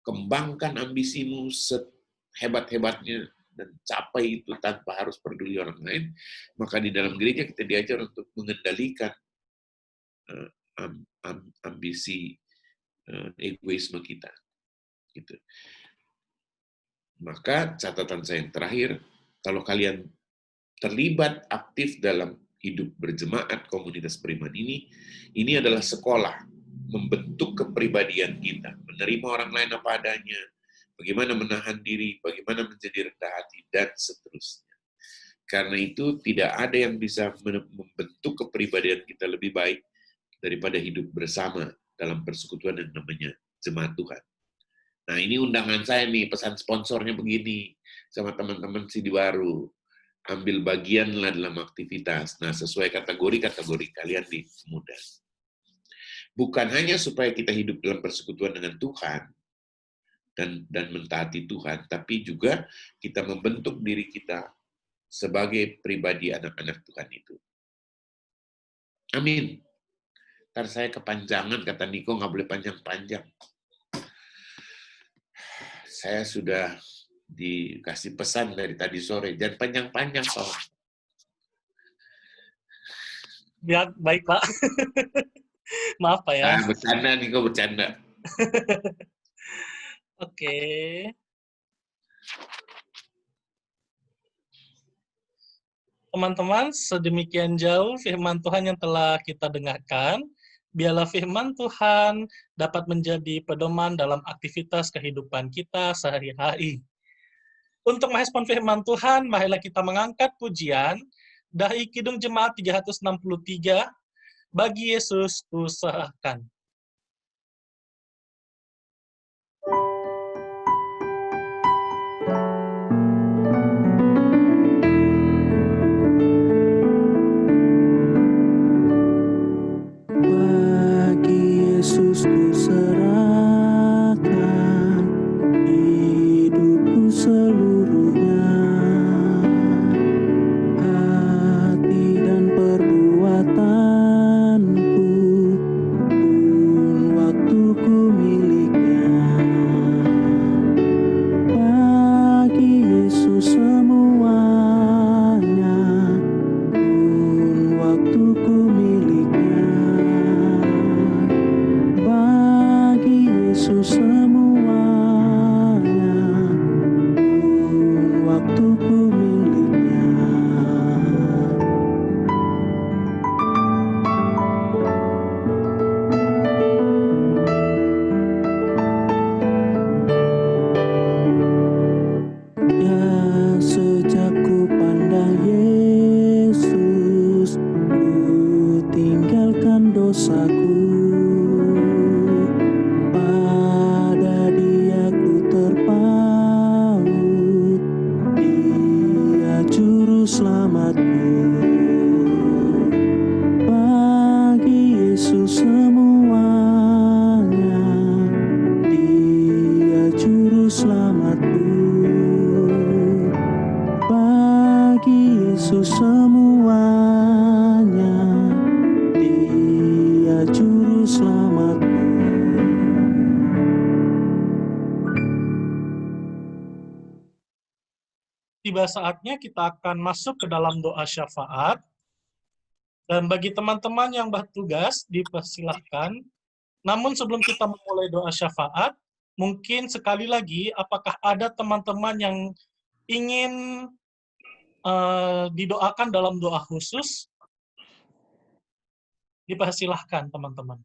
kembangkan ambisimu sehebat-hebatnya dan capai itu tanpa harus peduli orang lain, maka di dalam gereja kita diajar untuk mengendalikan ambisi egoisme kita. Gitu. Maka catatan saya yang terakhir, kalau kalian terlibat aktif dalam hidup berjemaat komunitas beriman ini adalah sekolah membentuk kepribadian kita, menerima orang lain apa adanya, bagaimana menahan diri, bagaimana menjadi rendah hati, dan seterusnya. Karena itu tidak ada yang bisa membentuk kepribadian kita lebih baik daripada hidup bersama dalam persekutuan yang namanya jemaat Tuhan. Nah, ini undangan saya nih, pesan sponsornya begini, sama teman-teman Sidi Baru. Ambil bagianlah dalam aktivitas. Nah, sesuai kategori kalian di muda. Bukan hanya supaya kita hidup dalam persekutuan dengan Tuhan, dan mentaati Tuhan, tapi juga kita membentuk diri kita sebagai pribadi anak-anak Tuhan itu. Amin. Ntar saya kepanjangan, kata Niko, nggak boleh panjang-panjang. Saya sudah dikasih pesan dari tadi sore, jangan panjang-panjang, Pak. Ya, baik, Pak. Maaf, Pak ya. Bercanda, Niko, bercanda. Oke. Teman-teman, sedemikian jauh firman Tuhan yang telah kita dengarkan. Biarlah firman Tuhan dapat menjadi pedoman dalam aktivitas kehidupan kita sehari-hari. Untuk merespon firman Tuhan, marilah kita mengangkat pujian dari Kidung Jemaat 363, Bagi Yesus Kuserahkan. Bagi Yesus kuserahkan hidupku seluruhnya, hati dan perbuatanku pun waktuku miliknya. Bagi Yesus semuanya pun waktuku miliknya. Bagi Yesus semuanya pun waktuku miliknya. Ya, sejak ku pandang Yesus, ku tinggalkan dosaku. Pada Dia ku terpaut, Dia juru selamatku. Bagi Yesus semuanya, Dia juru selamatku. Bagi Yesus semuanya, Dia juru selamatku. Tiba saatnya kita akan masuk ke dalam doa syafaat. Dan bagi teman-teman yang bertugas, dipersilahkan. Namun sebelum kita memulai doa syafaat, mungkin sekali lagi, apakah ada teman-teman yang ingin didoakan dalam doa khusus? Dipersilahkan, teman-teman.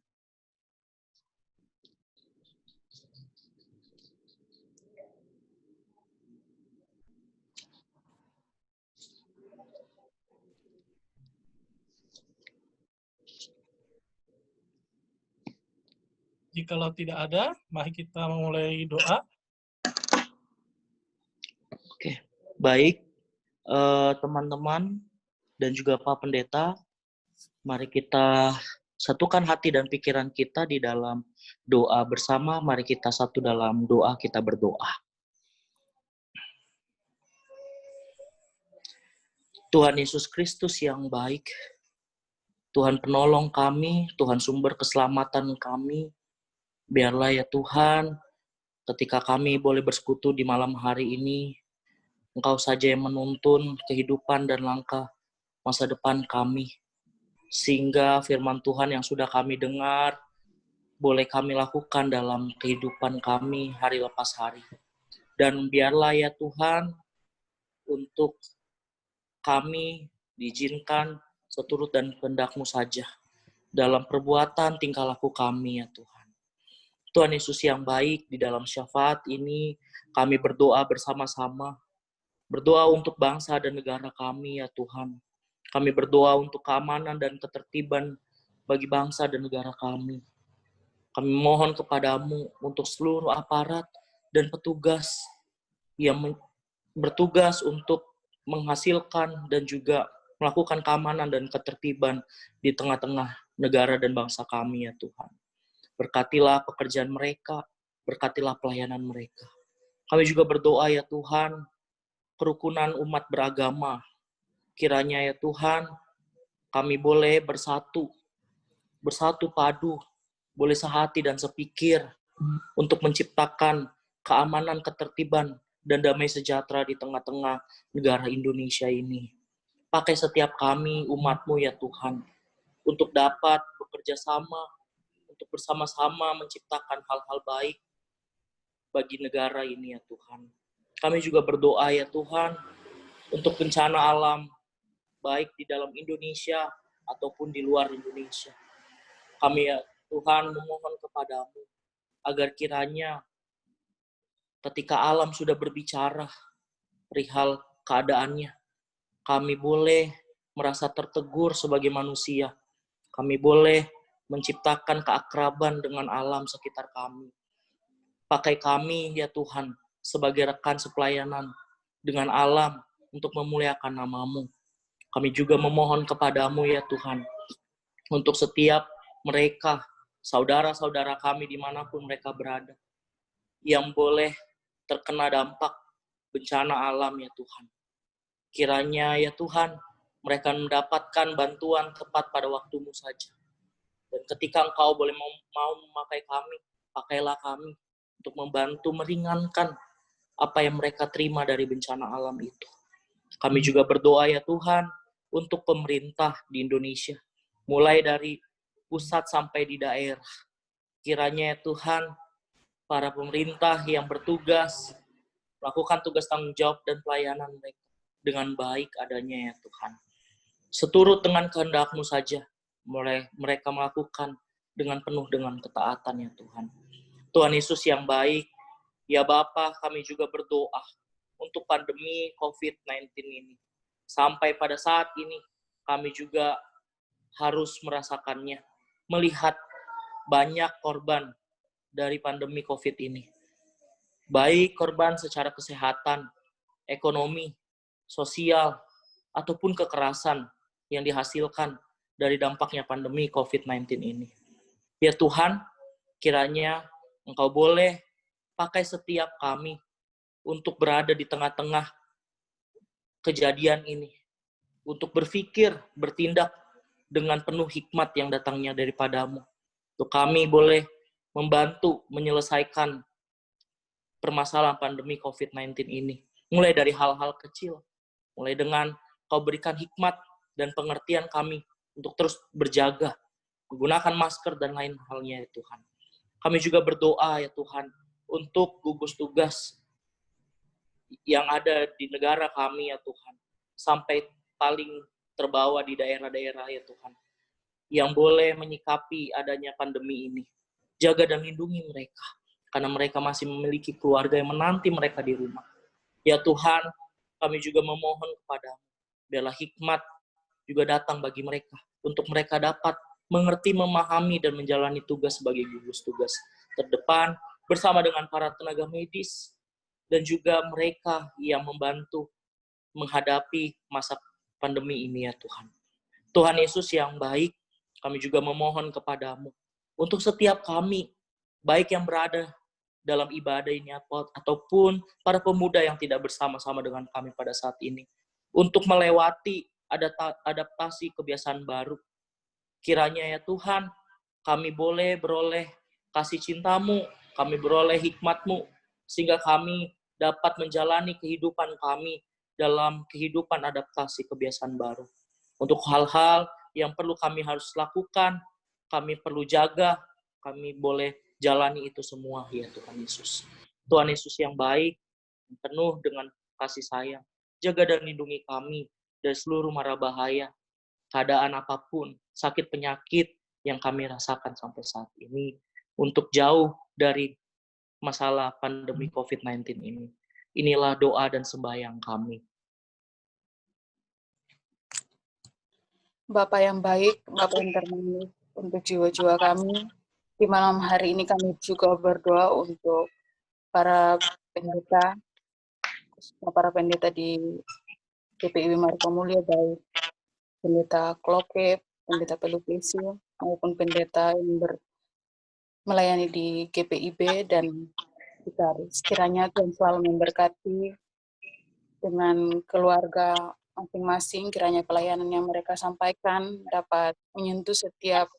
Jikalau tidak ada, mari kita memulai doa. Oke, baik teman-teman dan juga Pak Pendeta, mari kita satukan hati dan pikiran kita di dalam doa bersama. Mari kita satu dalam doa, kita berdoa. Tuhan Yesus Kristus yang baik, Tuhan penolong kami, Tuhan sumber keselamatan kami, biarlah ya Tuhan, ketika kami boleh bersekutu di malam hari ini, Engkau saja yang menuntun kehidupan dan langkah masa depan kami. Sehingga firman Tuhan yang sudah kami dengar, boleh kami lakukan dalam kehidupan kami hari lepas hari. Dan biarlah ya Tuhan, untuk kami diizinkan seturut dan kehendak-Mu saja dalam perbuatan tingkah laku kami ya Tuhan. Tuhan Yesus yang baik, di dalam syafaat ini kami berdoa bersama-sama. Berdoa untuk bangsa dan negara kami ya Tuhan. Kami berdoa untuk keamanan dan ketertiban bagi bangsa dan negara kami. Kami mohon kepadamu untuk seluruh aparat dan petugas yang bertugas untuk menghasilkan dan juga melakukan keamanan dan ketertiban di tengah-tengah negara dan bangsa kami ya Tuhan. Berkatilah pekerjaan mereka, berkatilah pelayanan mereka. Kami juga berdoa ya Tuhan, kerukunan umat beragama. Kiranya ya Tuhan, kami boleh bersatu bersatu padu, boleh sehati dan sepikir untuk menciptakan keamanan, ketertiban, dan damai sejahtera di tengah-tengah negara Indonesia ini. Pakai setiap kami, umat-Mu ya Tuhan, untuk dapat bekerja sama, untuk bersama-sama menciptakan hal-hal baik bagi negara ini ya Tuhan. Kami juga berdoa ya Tuhan, untuk bencana alam, baik di dalam Indonesia ataupun di luar Indonesia. Kami ya Tuhan memohon kepadamu, agar kiranya ketika alam sudah berbicara perihal keadaannya, kami boleh merasa tertegur sebagai manusia. Kami boleh menciptakan keakraban dengan alam sekitar kami. Pakai kami ya Tuhan sebagai rekan sepelayanan dengan alam untuk memuliakan nama-Mu. Kami juga memohon kepadamu ya Tuhan, untuk setiap mereka, saudara-saudara kami dimanapun mereka berada, yang boleh terkena dampak bencana alam ya Tuhan. Kiranya ya Tuhan, mereka mendapatkan bantuan tepat pada waktu-Mu saja. Dan ketika Engkau boleh mau memakai kami, pakailah kami untuk membantu meringankan apa yang mereka terima dari bencana alam itu. Kami juga berdoa ya Tuhan, untuk pemerintah di Indonesia, mulai dari pusat sampai di daerah. Kiranya ya Tuhan, para pemerintah yang bertugas, melakukan tugas tanggung jawab dan pelayanan mereka dengan baik adanya ya Tuhan. Seturut dengan kehendak-Mu saja, mulai mereka melakukan dengan penuh dengan ketaatan ya Tuhan. Tuhan Yesus yang baik, ya Bapa, kami juga berdoa untuk pandemi COVID-19 ini. Sampai pada saat ini, kami juga harus merasakannya, melihat banyak korban dari pandemi COVID ini. Baik korban secara kesehatan, ekonomi, sosial, ataupun kekerasan yang dihasilkan dari dampaknya pandemi COVID-19 ini. Ya Tuhan, kiranya Engkau boleh pakai setiap kami untuk berada di tengah-tengah kejadian ini, untuk berpikir, bertindak dengan penuh hikmat yang datangnya daripada-Mu. Untuk kami boleh membantu menyelesaikan permasalahan pandemi COVID-19 ini. Mulai dari hal-hal kecil, mulai dengan Kau berikan hikmat dan pengertian kami untuk terus berjaga, menggunakan masker dan lain halnya ya Tuhan. Kami juga berdoa ya Tuhan, untuk gugus tugas yang ada di negara kami ya Tuhan, sampai paling terbawa di daerah-daerah ya Tuhan, yang boleh menyikapi adanya pandemi ini. Jaga dan lindungi mereka, karena mereka masih memiliki keluarga yang menanti mereka di rumah. Ya Tuhan, kami juga memohon kepadamu, biarlah hikmat juga datang bagi mereka, untuk mereka dapat mengerti, memahami, dan menjalani tugas sebagai gugus tugas terdepan, bersama dengan para tenaga medis, dan juga mereka yang membantu menghadapi masa pandemi ini ya Tuhan. Tuhan Yesus yang baik, kami juga memohon kepadamu, untuk setiap kami, baik yang berada dalam ibadah ini ataupun para pemuda yang tidak bersama-sama dengan kami pada saat ini, untuk melewati adaptasi kebiasaan baru. Kiranya ya Tuhan, kami boleh beroleh kasih cinta-Mu, kami beroleh hikmat-Mu, sehingga kami dapat menjalani kehidupan kami dalam kehidupan adaptasi kebiasaan baru. Untuk hal-hal yang perlu kami harus lakukan, kami perlu jaga, kami boleh jalani itu semua ya Tuhan Yesus. Tuhan Yesus yang baik, penuh dengan kasih sayang, jaga dan lindungi kami dari seluruh mara bahaya, keadaan apapun, sakit penyakit yang kami rasakan sampai saat ini, untuk jauh dari masalah pandemi COVID-19 ini. Inilah doa dan sembahyang kami. Bapa yang baik, Bapa yang termanis untuk jiwa-jiwa kami, di malam hari ini kami juga berdoa untuk para pendeta, para pendeta di GPIB Marga Mulia, baik pendeta Kloke, pendeta Pelupesi, maupun pendeta yang melayani di GPIB dan Vikaris. Kiranya Tuhan selalu memberkati dengan keluarga masing-masing, kiranya pelayanan yang mereka sampaikan dapat menyentuh setiap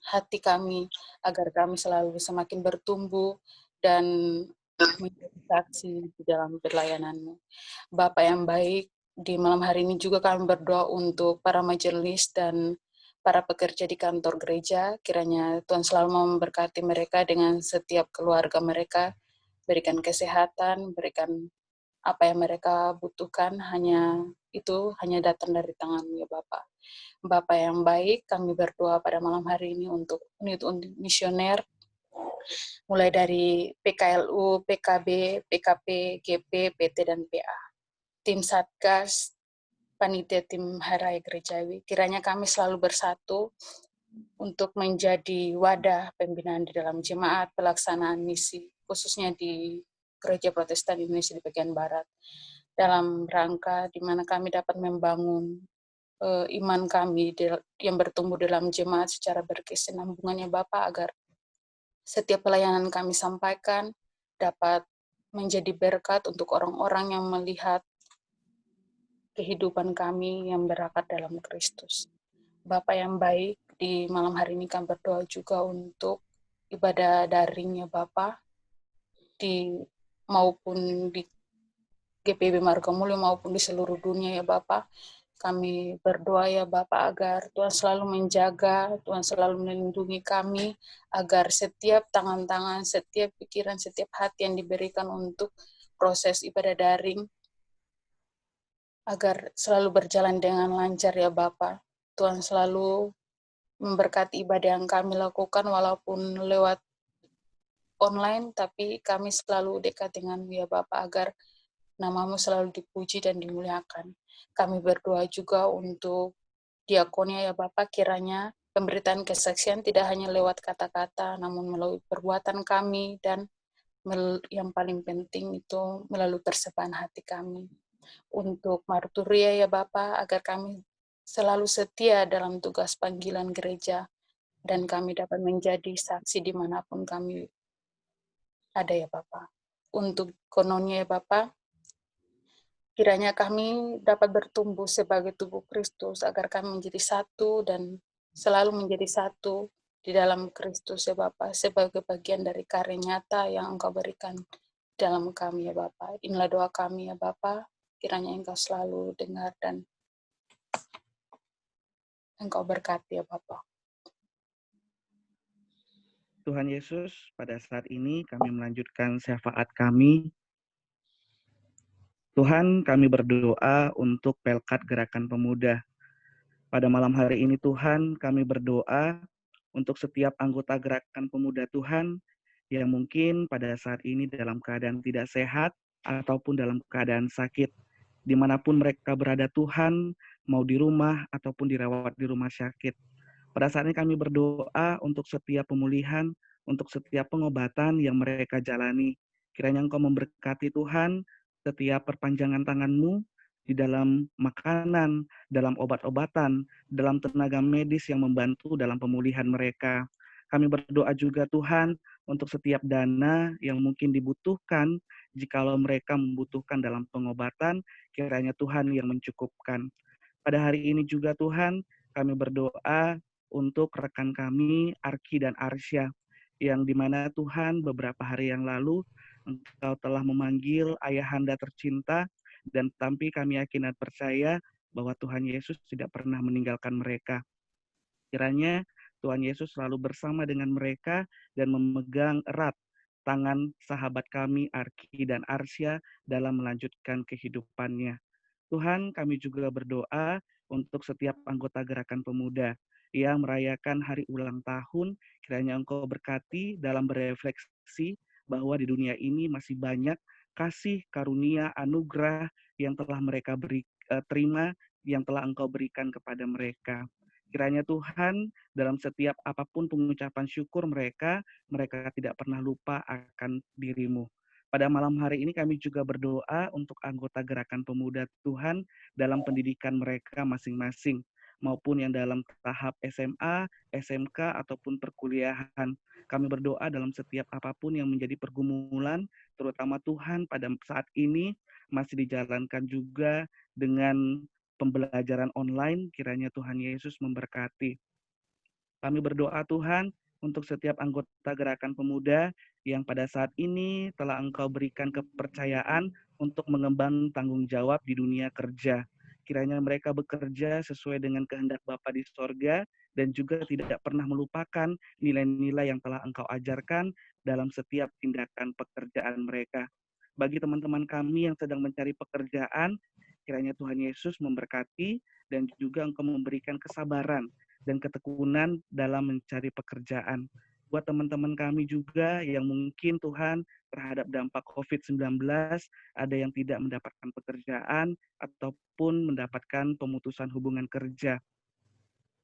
hati kami, agar kami selalu semakin bertumbuh dan menjadi saksi di dalam pelayanan-Mu. Bapa yang baik, di malam hari ini juga kami berdoa untuk para majelis dan para pekerja di kantor gereja. Kiranya Tuhan selalu memberkati mereka dengan setiap keluarga mereka, berikan kesehatan, berikan apa yang mereka butuhkan, hanya datang dari tangan-Mu ya Bapa. Bapa yang baik, kami berdoa pada malam hari ini untuk unit-unit misioner, mulai dari PKLU, PKB, PKP, GP, PT, dan PA. Tim Satgas, panitia tim Hari Raya Gerejawi, kiranya kami selalu bersatu untuk menjadi wadah pembinaan di dalam jemaat, pelaksanaan misi, khususnya di Gereja Protestan Indonesia di bagian Barat, dalam rangka di mana kami dapat membangun iman kami yang bertumbuh dalam jemaat secara berkesinambungan ya Bapak, agar setiap pelayanan kami sampaikan dapat menjadi berkat untuk orang-orang yang melihat kehidupan kami yang berakar dalam Kristus. Bapak yang baik, di malam hari ini kami berdoa juga untuk ibadah daring ya Bapak, maupun di GPIB Margomulyo maupun di seluruh dunia ya Bapak. Kami berdoa ya Bapak agar Tuhan selalu menjaga, Tuhan selalu melindungi kami, agar setiap tangan-tangan, setiap pikiran, setiap hati yang diberikan untuk proses ibadah daring, agar selalu berjalan dengan lancar ya Bapak. Tuhan selalu memberkati ibadah yang kami lakukan walaupun lewat online, tapi kami selalu dekat dengan ya Bapak, agar nama-Mu selalu dipuji dan dimuliakan. Kami berdoa juga untuk diakonia ya Bapak, kiranya pemberitaan kesaksian tidak hanya lewat kata-kata, namun melalui perbuatan kami, dan yang paling penting itu melalui persepaan hati kami. Untuk marturia ya Bapak, agar kami selalu setia dalam tugas panggilan gereja, dan kami dapat menjadi saksi dimanapun kami ada ya Bapak. Untuk kononia ya Bapak, kiranya kami dapat bertumbuh sebagai tubuh Kristus, agar kami menjadi satu dan selalu menjadi satu di dalam Kristus ya Bapa, sebagai bagian dari karya nyata yang Engkau berikan dalam kami ya Bapa. Inilah doa kami ya Bapa, kiranya Engkau selalu dengar dan Engkau berkati ya Bapa. Tuhan Yesus, pada saat ini kami melanjutkan syafaat kami. Tuhan, kami berdoa untuk Pelkat Gerakan Pemuda. Pada malam hari ini Tuhan, kami berdoa untuk setiap anggota Gerakan Pemuda Tuhan yang mungkin pada saat ini dalam keadaan tidak sehat ataupun dalam keadaan sakit. Dimanapun mereka berada Tuhan, mau di rumah ataupun dirawat di rumah sakit. Pada saat ini kami berdoa untuk setiap pemulihan, untuk setiap pengobatan yang mereka jalani. Kiranya Engkau memberkati Tuhan setiap perpanjangan tangan-Mu di dalam makanan, dalam obat-obatan, dalam tenaga medis yang membantu dalam pemulihan mereka. Kami berdoa juga Tuhan untuk setiap dana yang mungkin dibutuhkan, jikalau mereka membutuhkan dalam pengobatan, kiranya Tuhan yang mencukupkan. Pada hari ini juga Tuhan, kami berdoa untuk rekan kami, Arki dan Arsya, yang dimana Tuhan beberapa hari yang lalu Engkau telah memanggil ayahanda tercinta, dan tapi kami yakin dan percaya bahwa Tuhan Yesus tidak pernah meninggalkan mereka. Kiranya Tuhan Yesus selalu bersama dengan mereka dan memegang erat tangan sahabat kami, Arki dan Arsya, dalam melanjutkan kehidupannya. Tuhan, kami juga berdoa untuk setiap anggota Gerakan Pemuda yang merayakan hari ulang tahun. Kiranya Engkau berkati dalam berefleksi bahwa di dunia ini masih banyak kasih, karunia, anugerah yang telah mereka terima, yang telah Engkau berikan kepada mereka. Kiranya Tuhan, dalam setiap apapun pengucapan syukur mereka tidak pernah lupa akan diri-Mu. Pada malam hari ini kami juga berdoa untuk anggota Gerakan Pemuda Tuhan dalam pendidikan mereka masing-masing, maupun yang dalam tahap SMA, SMK, ataupun perkuliahan. Kami berdoa dalam setiap apapun yang menjadi pergumulan, terutama Tuhan pada saat ini masih dijalankan juga dengan pembelajaran online, kiranya Tuhan Yesus memberkati. Kami berdoa Tuhan untuk setiap anggota Gerakan Pemuda yang pada saat ini telah Engkau berikan kepercayaan untuk mengemban tanggung jawab di dunia kerja. Kiranya mereka bekerja sesuai dengan kehendak Bapa di sorga dan juga tidak pernah melupakan nilai-nilai yang telah Engkau ajarkan dalam setiap tindakan pekerjaan mereka. Bagi teman-teman kami yang sedang mencari pekerjaan, kiranya Tuhan Yesus memberkati dan juga Engkau memberikan kesabaran dan ketekunan dalam mencari pekerjaan. Buat teman-teman kami juga yang mungkin Tuhan terhadap dampak COVID-19, ada yang tidak mendapatkan pekerjaan ataupun mendapatkan pemutusan hubungan kerja.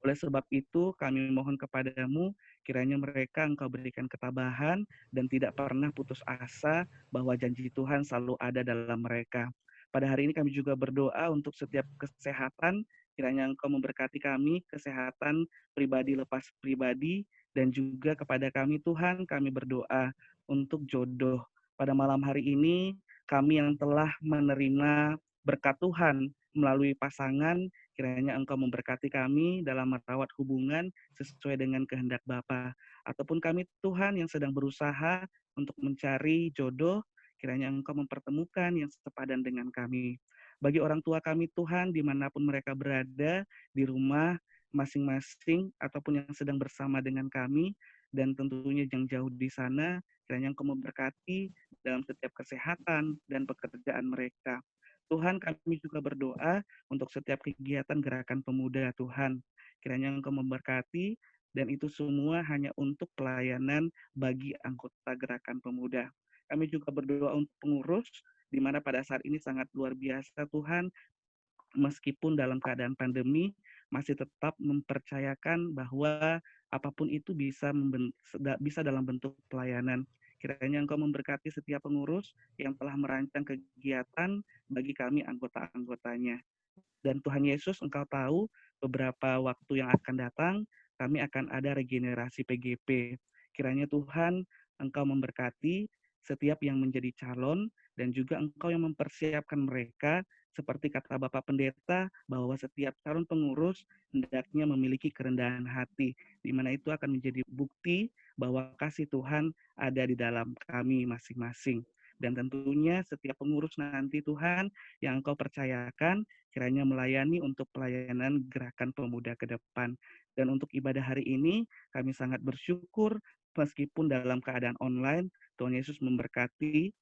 Oleh sebab itu, kami mohon kepadamu, kiranya mereka Engkau berikan ketabahan dan tidak pernah putus asa bahwa janji Tuhan selalu ada dalam mereka. Pada hari ini kami juga berdoa untuk setiap kesehatan, kiranya Engkau memberkati kami, kesehatan pribadi lepas pribadi, dan juga kepada kami Tuhan, kami berdoa untuk jodoh. Pada malam hari ini, kami yang telah menerima berkat Tuhan melalui pasangan, kiranya Engkau memberkati kami dalam merawat hubungan sesuai dengan kehendak Bapa. Ataupun kami Tuhan yang sedang berusaha untuk mencari jodoh, kiranya Engkau mempertemukan yang sepadan dengan kami. Bagi orang tua kami Tuhan, dimanapun mereka berada, di rumah, masing-masing, ataupun yang sedang bersama dengan kami, dan tentunya yang jauh di sana, kiranya Engkau memberkati dalam setiap kesehatan dan pekerjaan mereka. Tuhan, kami juga berdoa untuk setiap kegiatan Gerakan Pemuda Tuhan. Kiranya Engkau memberkati, dan itu semua hanya untuk pelayanan bagi anggota Gerakan Pemuda. Kami juga berdoa untuk pengurus, di mana pada saat ini sangat luar biasa Tuhan, meskipun dalam keadaan pandemi, masih tetap mempercayakan bahwa apapun itu bisa dalam bentuk pelayanan. Kiranya Engkau memberkati setiap pengurus yang telah merancang kegiatan bagi kami anggota-anggotanya. Dan Tuhan Yesus, Engkau tahu beberapa waktu yang akan datang, kami akan ada regenerasi PGP. Kiranya Tuhan, Engkau memberkati setiap yang menjadi calon, dan juga Engkau yang mempersiapkan mereka, seperti kata Bapak Pendeta, bahwa setiap calon pengurus hendaknya memiliki kerendahan hati, di mana itu akan menjadi bukti bahwa kasih Tuhan ada di dalam kami masing-masing. Dan tentunya setiap pengurus nanti Tuhan yang Engkau percayakan, kiranya melayani untuk pelayanan Gerakan Pemuda ke depan. Dan untuk ibadah hari ini, kami sangat bersyukur meskipun dalam keadaan online, Tuhan Yesus memberkati.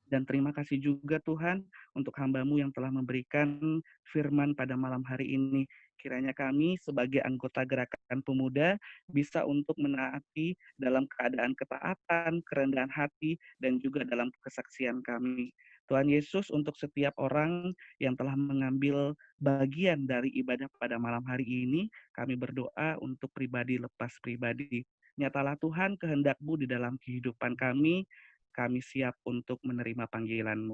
Dan terima kasih juga Tuhan untuk hamba-Mu yang telah memberikan firman pada malam hari ini. Kiranya kami sebagai anggota Gerakan Pemuda bisa untuk menaati dalam keadaan ketaatan, kerendahan hati, dan juga dalam kesaksian kami. Tuhan Yesus, untuk setiap orang yang telah mengambil bagian dari ibadah pada malam hari ini, kami berdoa untuk pribadi lepas pribadi. Nyatalah Tuhan kehendak-Mu di dalam kehidupan kami siap untuk menerima panggilan-Mu.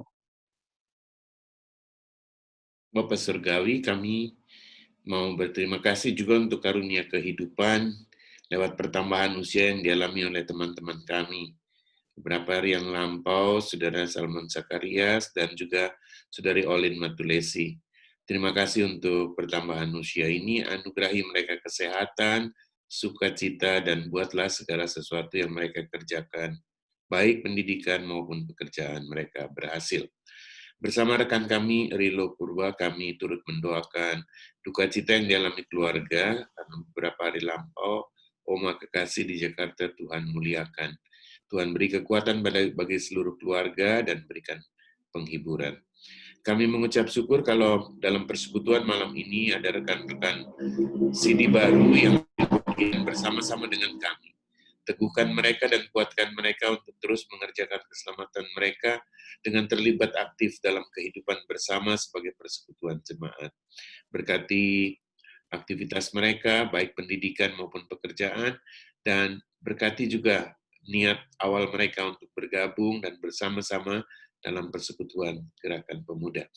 Bapa Surgawi, kami mau berterima kasih juga untuk karunia kehidupan lewat pertambahan usia yang dialami oleh teman-teman kami. Beberapa hari yang lampau, Saudara Salmon Sakarias dan juga Saudari Olin Matulesi. Terima kasih untuk pertambahan usia ini, anugerahi mereka kesehatan, sukacita, dan buatlah segala sesuatu yang mereka kerjakan, baik pendidikan maupun pekerjaan mereka berhasil. Bersama rekan kami, Rilo Purba, kami turut mendoakan duka cita yang dialami keluarga, karena beberapa hari lampau, Oma kekasih di Jakarta, Tuhan muliakan. Tuhan beri kekuatan bagi seluruh keluarga dan berikan penghiburan. Kami mengucap syukur kalau dalam persekutuan malam ini ada rekan-rekan CD baru yang bersama-sama dengan kami. Teguhkan mereka dan kuatkan mereka untuk terus mengerjakan keselamatan mereka dengan terlibat aktif dalam kehidupan bersama sebagai persekutuan jemaat. Berkati aktivitas mereka, baik pendidikan maupun pekerjaan, dan berkati juga niat awal mereka untuk bergabung dan bersama-sama dalam persekutuan Gerakan Pemuda.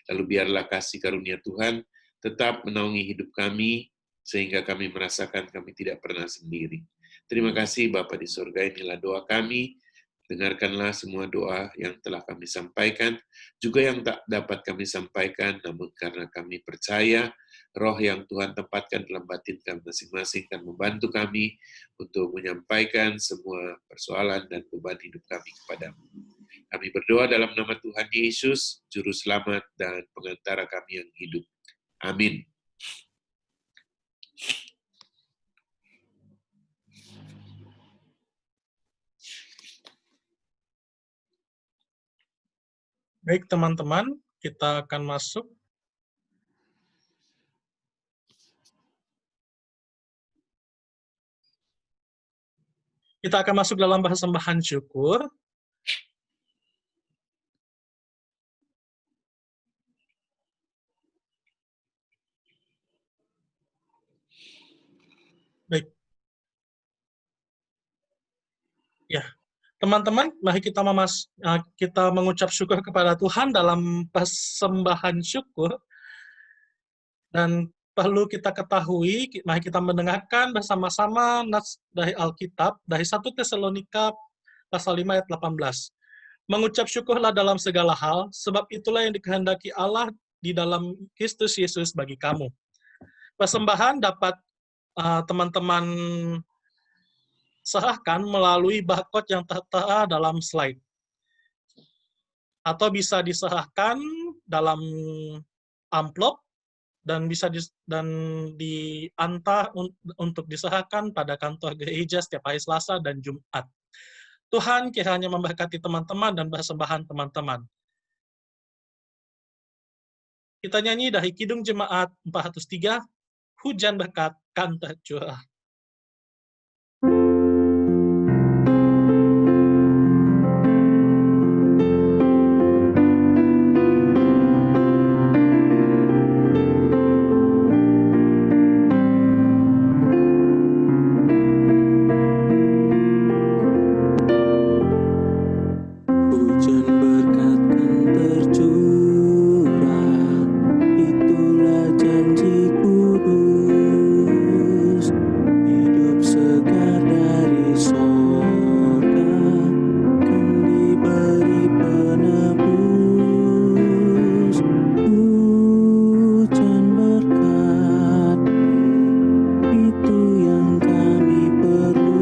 Lalu biarlah kasih karunia Tuhan tetap menaungi hidup kami, sehingga kami merasakan kami tidak pernah sendiri. Terima kasih Bapa di surga, inilah doa kami. Dengarkanlah semua doa yang telah kami sampaikan, juga yang tak dapat kami sampaikan, namun karena kami percaya roh yang Tuhan tempatkan dalam batin kami masing-masing akan membantu kami untuk menyampaikan semua persoalan dan beban hidup kami kepadamu. Kami berdoa dalam nama Tuhan Yesus, Juru Selamat dan Pengantara kami yang hidup. Amin. Baik, teman-teman, kita akan masuk. Kita akan masuk dalam persembahan syukur. Baik. Ya, teman-teman, mari kita mengucap syukur kepada Tuhan dalam persembahan syukur. Dan perlu kita ketahui, mari kita mendengarkan bersama-sama nas dari Alkitab, dari 1 Tesalonika pasal 5 ayat 18. Mengucap syukurlah dalam segala hal, sebab itulah yang dikehendaki Allah di dalam Kristus Yesus bagi kamu. Persembahan dapat teman-teman serahkan melalui barcode yang tertera dalam slide. Atau bisa diserahkan dalam amplop dan bisa diantar untuk diserahkan pada kantor gereja setiap hari Selasa dan Jumat. Tuhan kiranya memberkati teman-teman dan persembahan teman-teman. Kita nyanyi dari Kidung Jemaat 403, Hujan Berkat kan tercurah. Hujan berkat kan tercurah, itulah janji kudus. Hidup segar dari sorga kan diberi penebus. Hujan berkat itu yang kami perlu.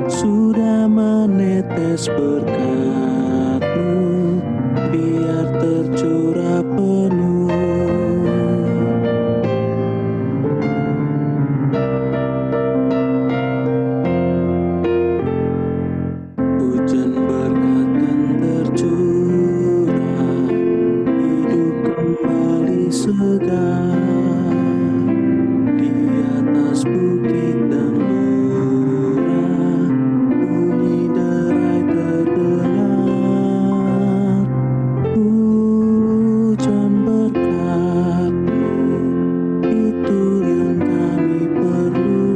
Sudah menetes berkat-Mu, biar tercurah penuh. Hujan berkat kan tercurah, hidup kembali segar. Di atas bukit dan lurah, bunyi derai terdengar. Hujan berkat-Mu, itu yang kami perlu.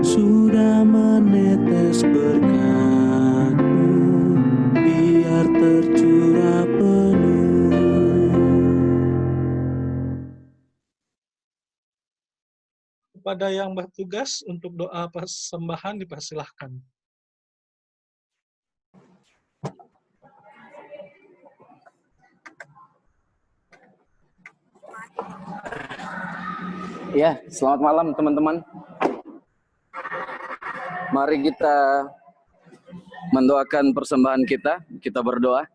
Sudah menetes berkat-Mu, biar tercurah penuh. Kepada yang bertugas untuk doa persembahan dipersilahkan. Ya, selamat malam teman-teman. Mari kita mendoakan persembahan kita berdoa.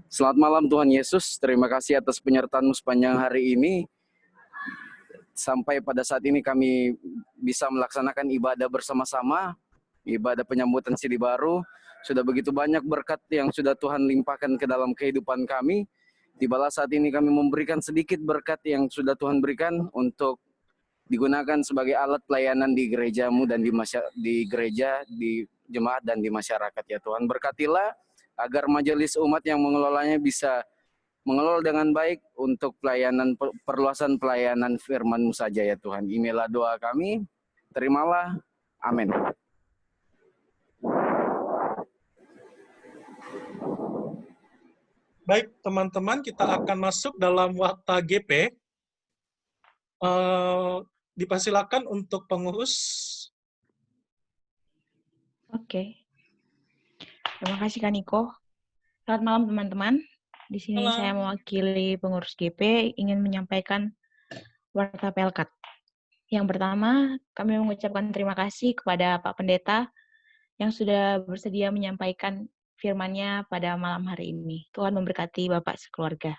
Selamat malam Tuhan Yesus, terima kasih atas penyertaan-Mu sepanjang hari ini. Sampai pada saat ini kami bisa melaksanakan ibadah bersama-sama, ibadah penyambutan Sidi Baru. Sudah begitu banyak berkat yang sudah Tuhan limpahkan ke dalam kehidupan kami. Tibalah saat ini kami memberikan sedikit berkat yang sudah Tuhan berikan untuk digunakan sebagai alat pelayanan di gereja-Mu dan di gereja, di jemaat dan di masyarakat ya Tuhan. Berkatilah agar majelis umat yang mengelolanya bisa mengelola dengan baik untuk pelayanan, perluasan pelayanan firman-Mu saja ya Tuhan. Inilah doa kami, terimalah, amin. Baik, teman-teman, kita akan masuk dalam Warta GP. Dipersilakan untuk pengurus Oke. Terima kasih Kak Niko. Selamat malam teman-teman. Di sini saya mewakili pengurus GP ingin menyampaikan warta Pelkat. Yang pertama, kami mengucapkan terima kasih kepada Pak Pendeta yang sudah bersedia menyampaikan firman-Nya pada malam hari ini. Tuhan memberkati Bapak sekeluarga.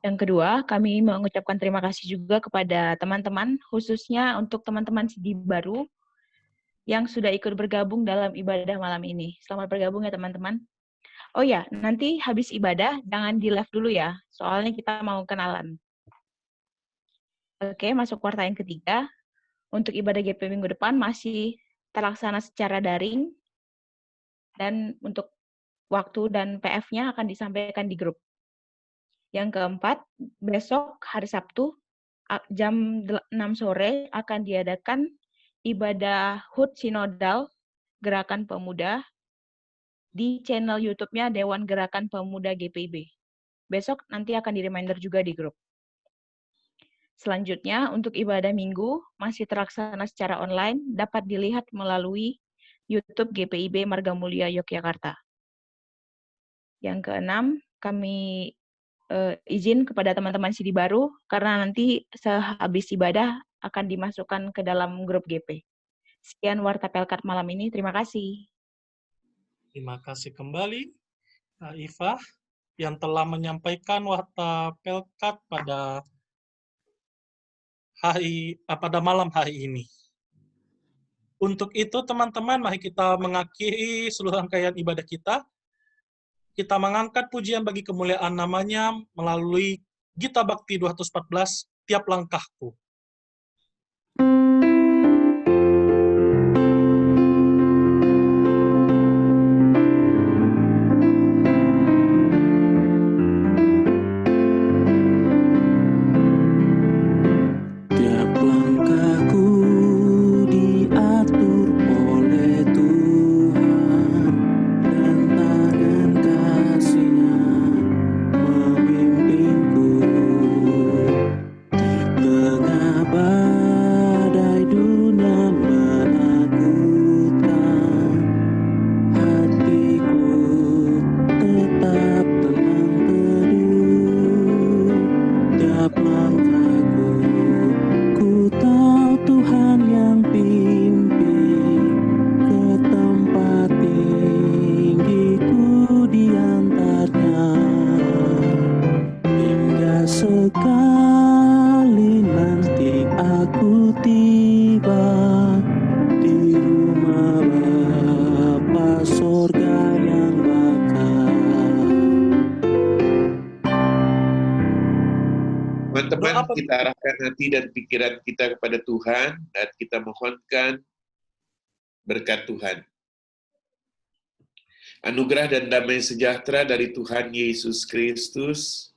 Yang kedua, kami mengucapkan terima kasih juga kepada teman-teman, khususnya untuk teman-teman Sidi baru yang sudah ikut bergabung dalam ibadah malam ini. Selamat bergabung ya teman-teman. Oh ya, nanti habis ibadah jangan di live dulu ya, soalnya kita mau kenalan. Oke, masuk warta yang ketiga. Untuk ibadah GP minggu depan masih terlaksana secara daring, dan untuk waktu dan PF-nya akan disampaikan di grup. Yang keempat, besok hari Sabtu jam 6 sore akan diadakan ibadah HUT Sinodal Gerakan Pemuda di channel YouTube-nya Dewan Gerakan Pemuda GPIB. Besok nanti akan di-reminder juga di grup. Selanjutnya, untuk ibadah minggu masih terlaksana secara online, dapat dilihat melalui YouTube GPIB Marga Mulia Yogyakarta. Yang keenam, kami izin kepada teman-teman Sidi baru, karena nanti sehabis ibadah akan dimasukkan ke dalam grup GP. Sekian warta Pelkat malam ini, terima kasih. Terima kasih kembali, Kak Iva, yang telah menyampaikan warta Pelkat pada malam hari ini. Untuk itu, teman-teman, mari kita mengakhiri seluruh rangkaian ibadah kita. Kita mengangkat pujian bagi kemuliaan namanya melalui Gita Bakti 214, Tiap Langkahku. Tiap langkahku diatur oleh Tuhan, dan tangan kasih-Nya memimpinku. Di tengah badai dunia menakutkan, hatiku tetap tenang teduh. Tiap langkahku ku tahu Tuhan yang pimpin, ke tempat tinggiku diantarnya, hingga sekali nanti aku tiba di rumah Bapa sorga yang bakal. Teman-teman, kita arahkan hati dan pikiran kita kepada Tuhan dan kita mohonkan berkat Tuhan. Anugerah dan damai sejahtera dari Tuhan Yesus Kristus,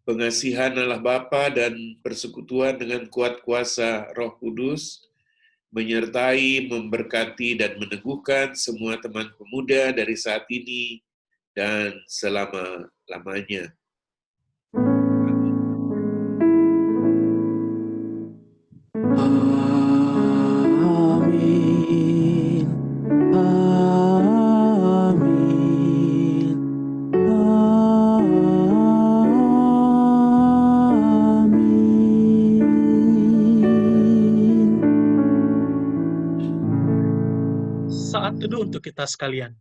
pengasihan Allah Bapa dan persekutuan dengan kuat kuasa Roh Kudus, menyertai, memberkati, dan meneguhkan semua teman pemuda dari saat ini dan selama-lamanya. Amin. Amin. Amin. Saat teduh untuk kita sekalian.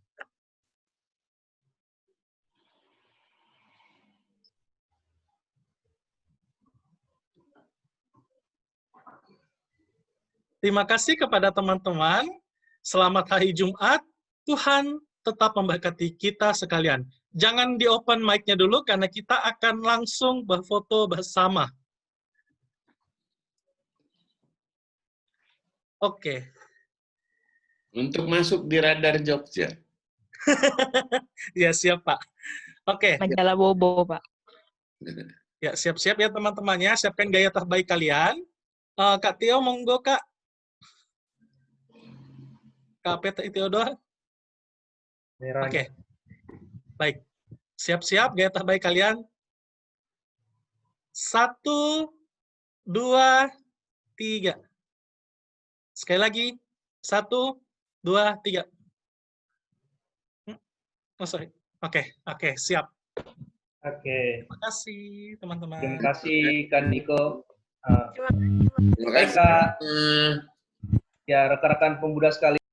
Terima kasih kepada teman-teman. Selamat hari Jumat. Tuhan tetap memberkati kita sekalian. Jangan di-open mic-nya dulu karena kita akan langsung berfoto bersama. Oke. Untuk masuk di radar Jogja. Ya, siap, Pak. Oke. Majalah Bobo, Pak. Ya, siap-siap ya teman-temannya. Siapkan gaya terbaik kalian. Kak Tio, monggo, Kak. Kak Peter Theodor. Oke. Baik. Siap-siap gaya terbaik kalian. 1, 2, 3. Sekali lagi. 1, 2, 3. Oh, sorry. Oke, siap. Oke. Terima kasih, teman-teman. Terima kasih, Kak Niko. Terima kasih. Baik, Kak. Ya, rekan-rekan pemuda sekalian.